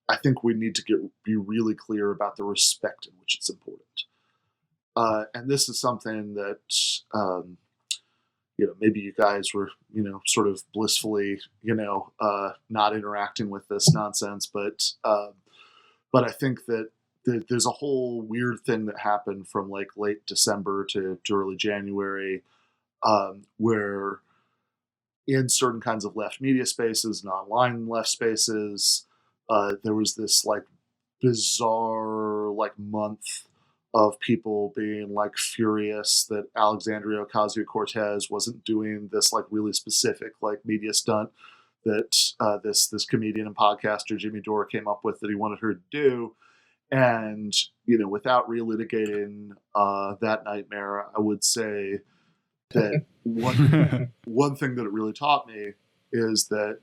I think we need to be really clear about the respect in which it's important. And this is something that maybe you guys were sort of blissfully not interacting with this nonsense, but I think that there's a whole weird thing that happened from like late December to early January, where in certain kinds of left media spaces and online left spaces, there was this like bizarre like month of people being like furious that Alexandria Ocasio-Cortez wasn't doing this like really specific like media stunt that this comedian and podcaster Jimmy Dore came up with that he wanted her to do. And without relitigating that nightmare, I would say that one thing that it really taught me is that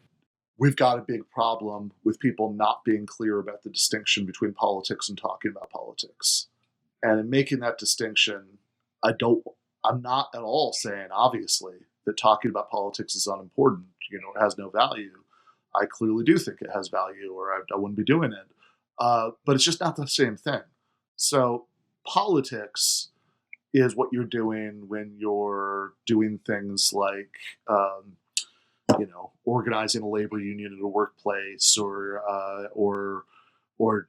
we've got a big problem with people not being clear about the distinction between politics and talking about politics. And in making that distinction, I'm not at all saying, obviously, that talking about politics is unimportant, it has no value. I clearly do think it has value, or I wouldn't be doing it. But it's just not the same thing. So politics is what you're doing when you're doing things like, organizing a labor union at a workplace, or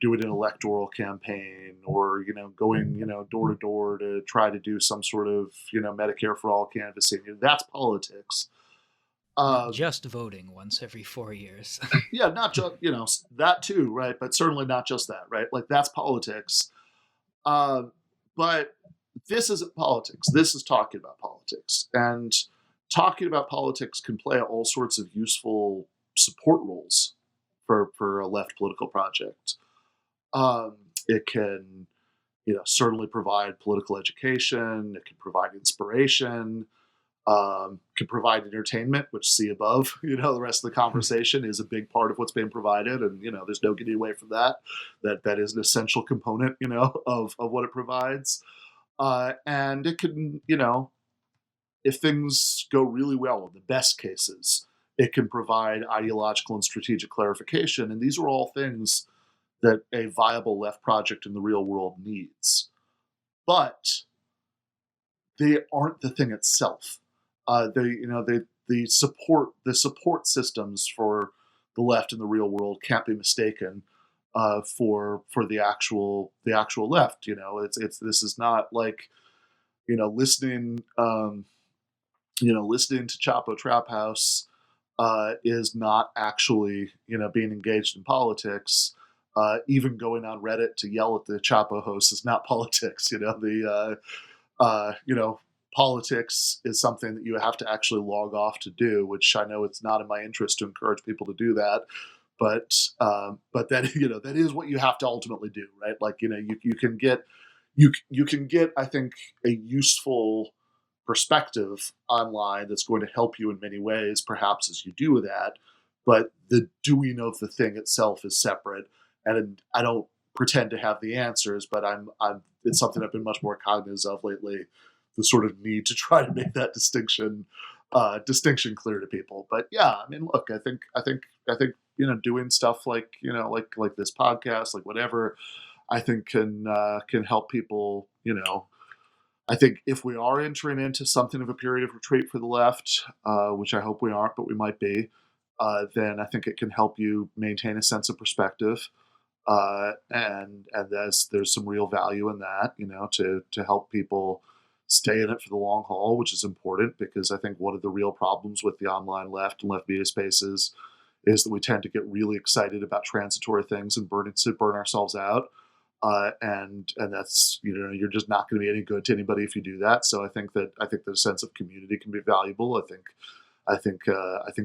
doing an electoral campaign, or going door to door to try to do some sort of Medicare for all canvassing. That's politics. Just voting once every 4 years. Yeah, not just that too, right? But certainly not just that, right? Like that's politics. But this isn't politics. This is talking about politics, and talking about politics can play all sorts of useful support roles for a left political project. It can, certainly provide political education. It can provide inspiration. Can provide entertainment, which see above. The rest of the conversation is a big part of what's being provided, and there's no getting away from that. That is an essential component, of what it provides. And it can, if things go really well, in the best cases, it can provide ideological and strategic clarification. And these are all things that a viable left project in the real world needs. But they aren't the thing itself. The support systems for the left in the real world can't be mistaken for the actual left. This is not like listening to Chapo Trap House is not actually being engaged in politics. Even going on Reddit to yell at the Chapo host is not politics. Politics is something that you have to actually log off to do, which I know it's not in my interest to encourage people to do that. But that that is what you have to ultimately do, right? Like you can get I think a useful perspective online that's going to help you in many ways, perhaps as you do that, but the doing of the thing itself is separate. And I don't pretend to have the answers, but it's something I've been much more cognizant of lately, the sort of need to try to make that distinction clear to people. But yeah, I mean, look, I think doing stuff like this podcast, like whatever, I think can help people. I think if we are entering into something of a period of retreat for the left, which I hope we aren't, but we might be, then I think it can help you maintain a sense of perspective. And there's some real value in that, to help people stay in it for the long haul, which is important, because I think one of the real problems with the online left and left media spaces is that we tend to get really excited about transitory things and burn ourselves out. And that's, you're just not going to be any good to anybody if you do that. So I think the sense of community can be valuable. I think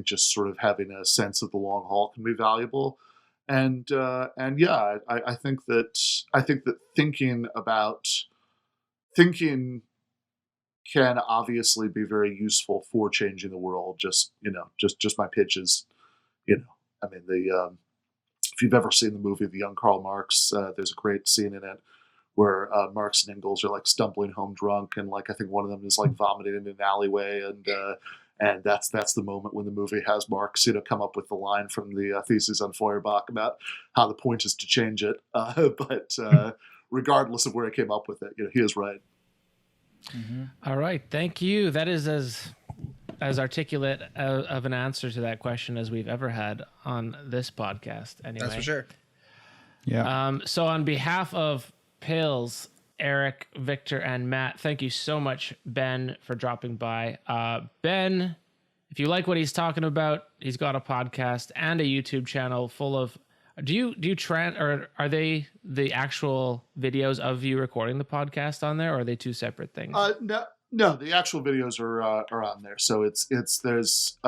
just sort of having a sense of the long haul can be valuable. And yeah, I think that thinking can obviously be very useful for changing the world. Just my pitch is, I mean, if you've ever seen the movie The Young Karl Marx, there's a great scene in it where Marx and Engels are like stumbling home drunk, and like I think one of them is like vomiting in an alleyway, and that's the moment when the movie has Marx come up with the line from the Thesis on Feuerbach about how the point is to change it. But regardless of where he came up with it, he is right. Mm-hmm. All right, thank you. That is as articulate of an answer to that question as we've ever had on this podcast. Anyway, that's for sure. Yeah. So on behalf of Pills, Eric, Victor, and Matt, thank you so much, Ben, for dropping by. Ben, if you like what he's talking about, he's got a podcast and a YouTube channel full of. Do you or are they the actual videos of you recording the podcast on there, or are they two separate things? No, the actual videos are on there. So there's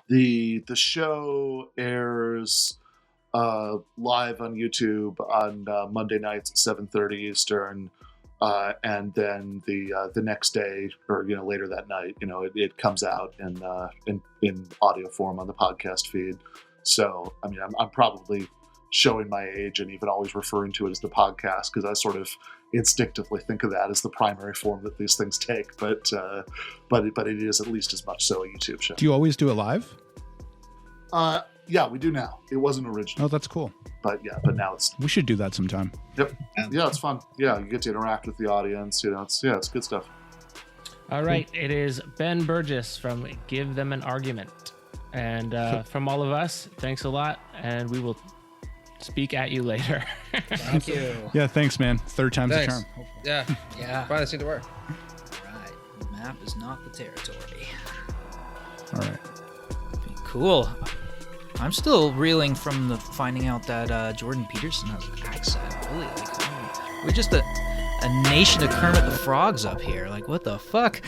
the show airs live on YouTube on Monday nights at 7:30 Eastern, and then the next day or later that night, it comes out in audio form on the podcast feed. So I mean, I'm probably showing my age and even always referring to it as the podcast because I sort of instinctively think of that as the primary form that these things take. But it is at least as much so a YouTube show. Do you always do it live? Yeah, we do now. It wasn't original. Oh, that's cool. But now it's. We should do that sometime. Yep. Yeah, it's fun. Yeah, you get to interact with the audience. It's good stuff. All right, it is Ben Burgis from Give Them an Argument, and from all of us, thanks a lot, and we will speak at you later. Thank you. Yeah, thanks, man. Third time's the charm. Yeah. Finally seemed to work. All right. The map is not the territory. All right. Cool. I'm still reeling from the finding out that Jordan Peterson has an accent. Really, we're just a nation of Kermit the Frogs up here. Like, what the fuck?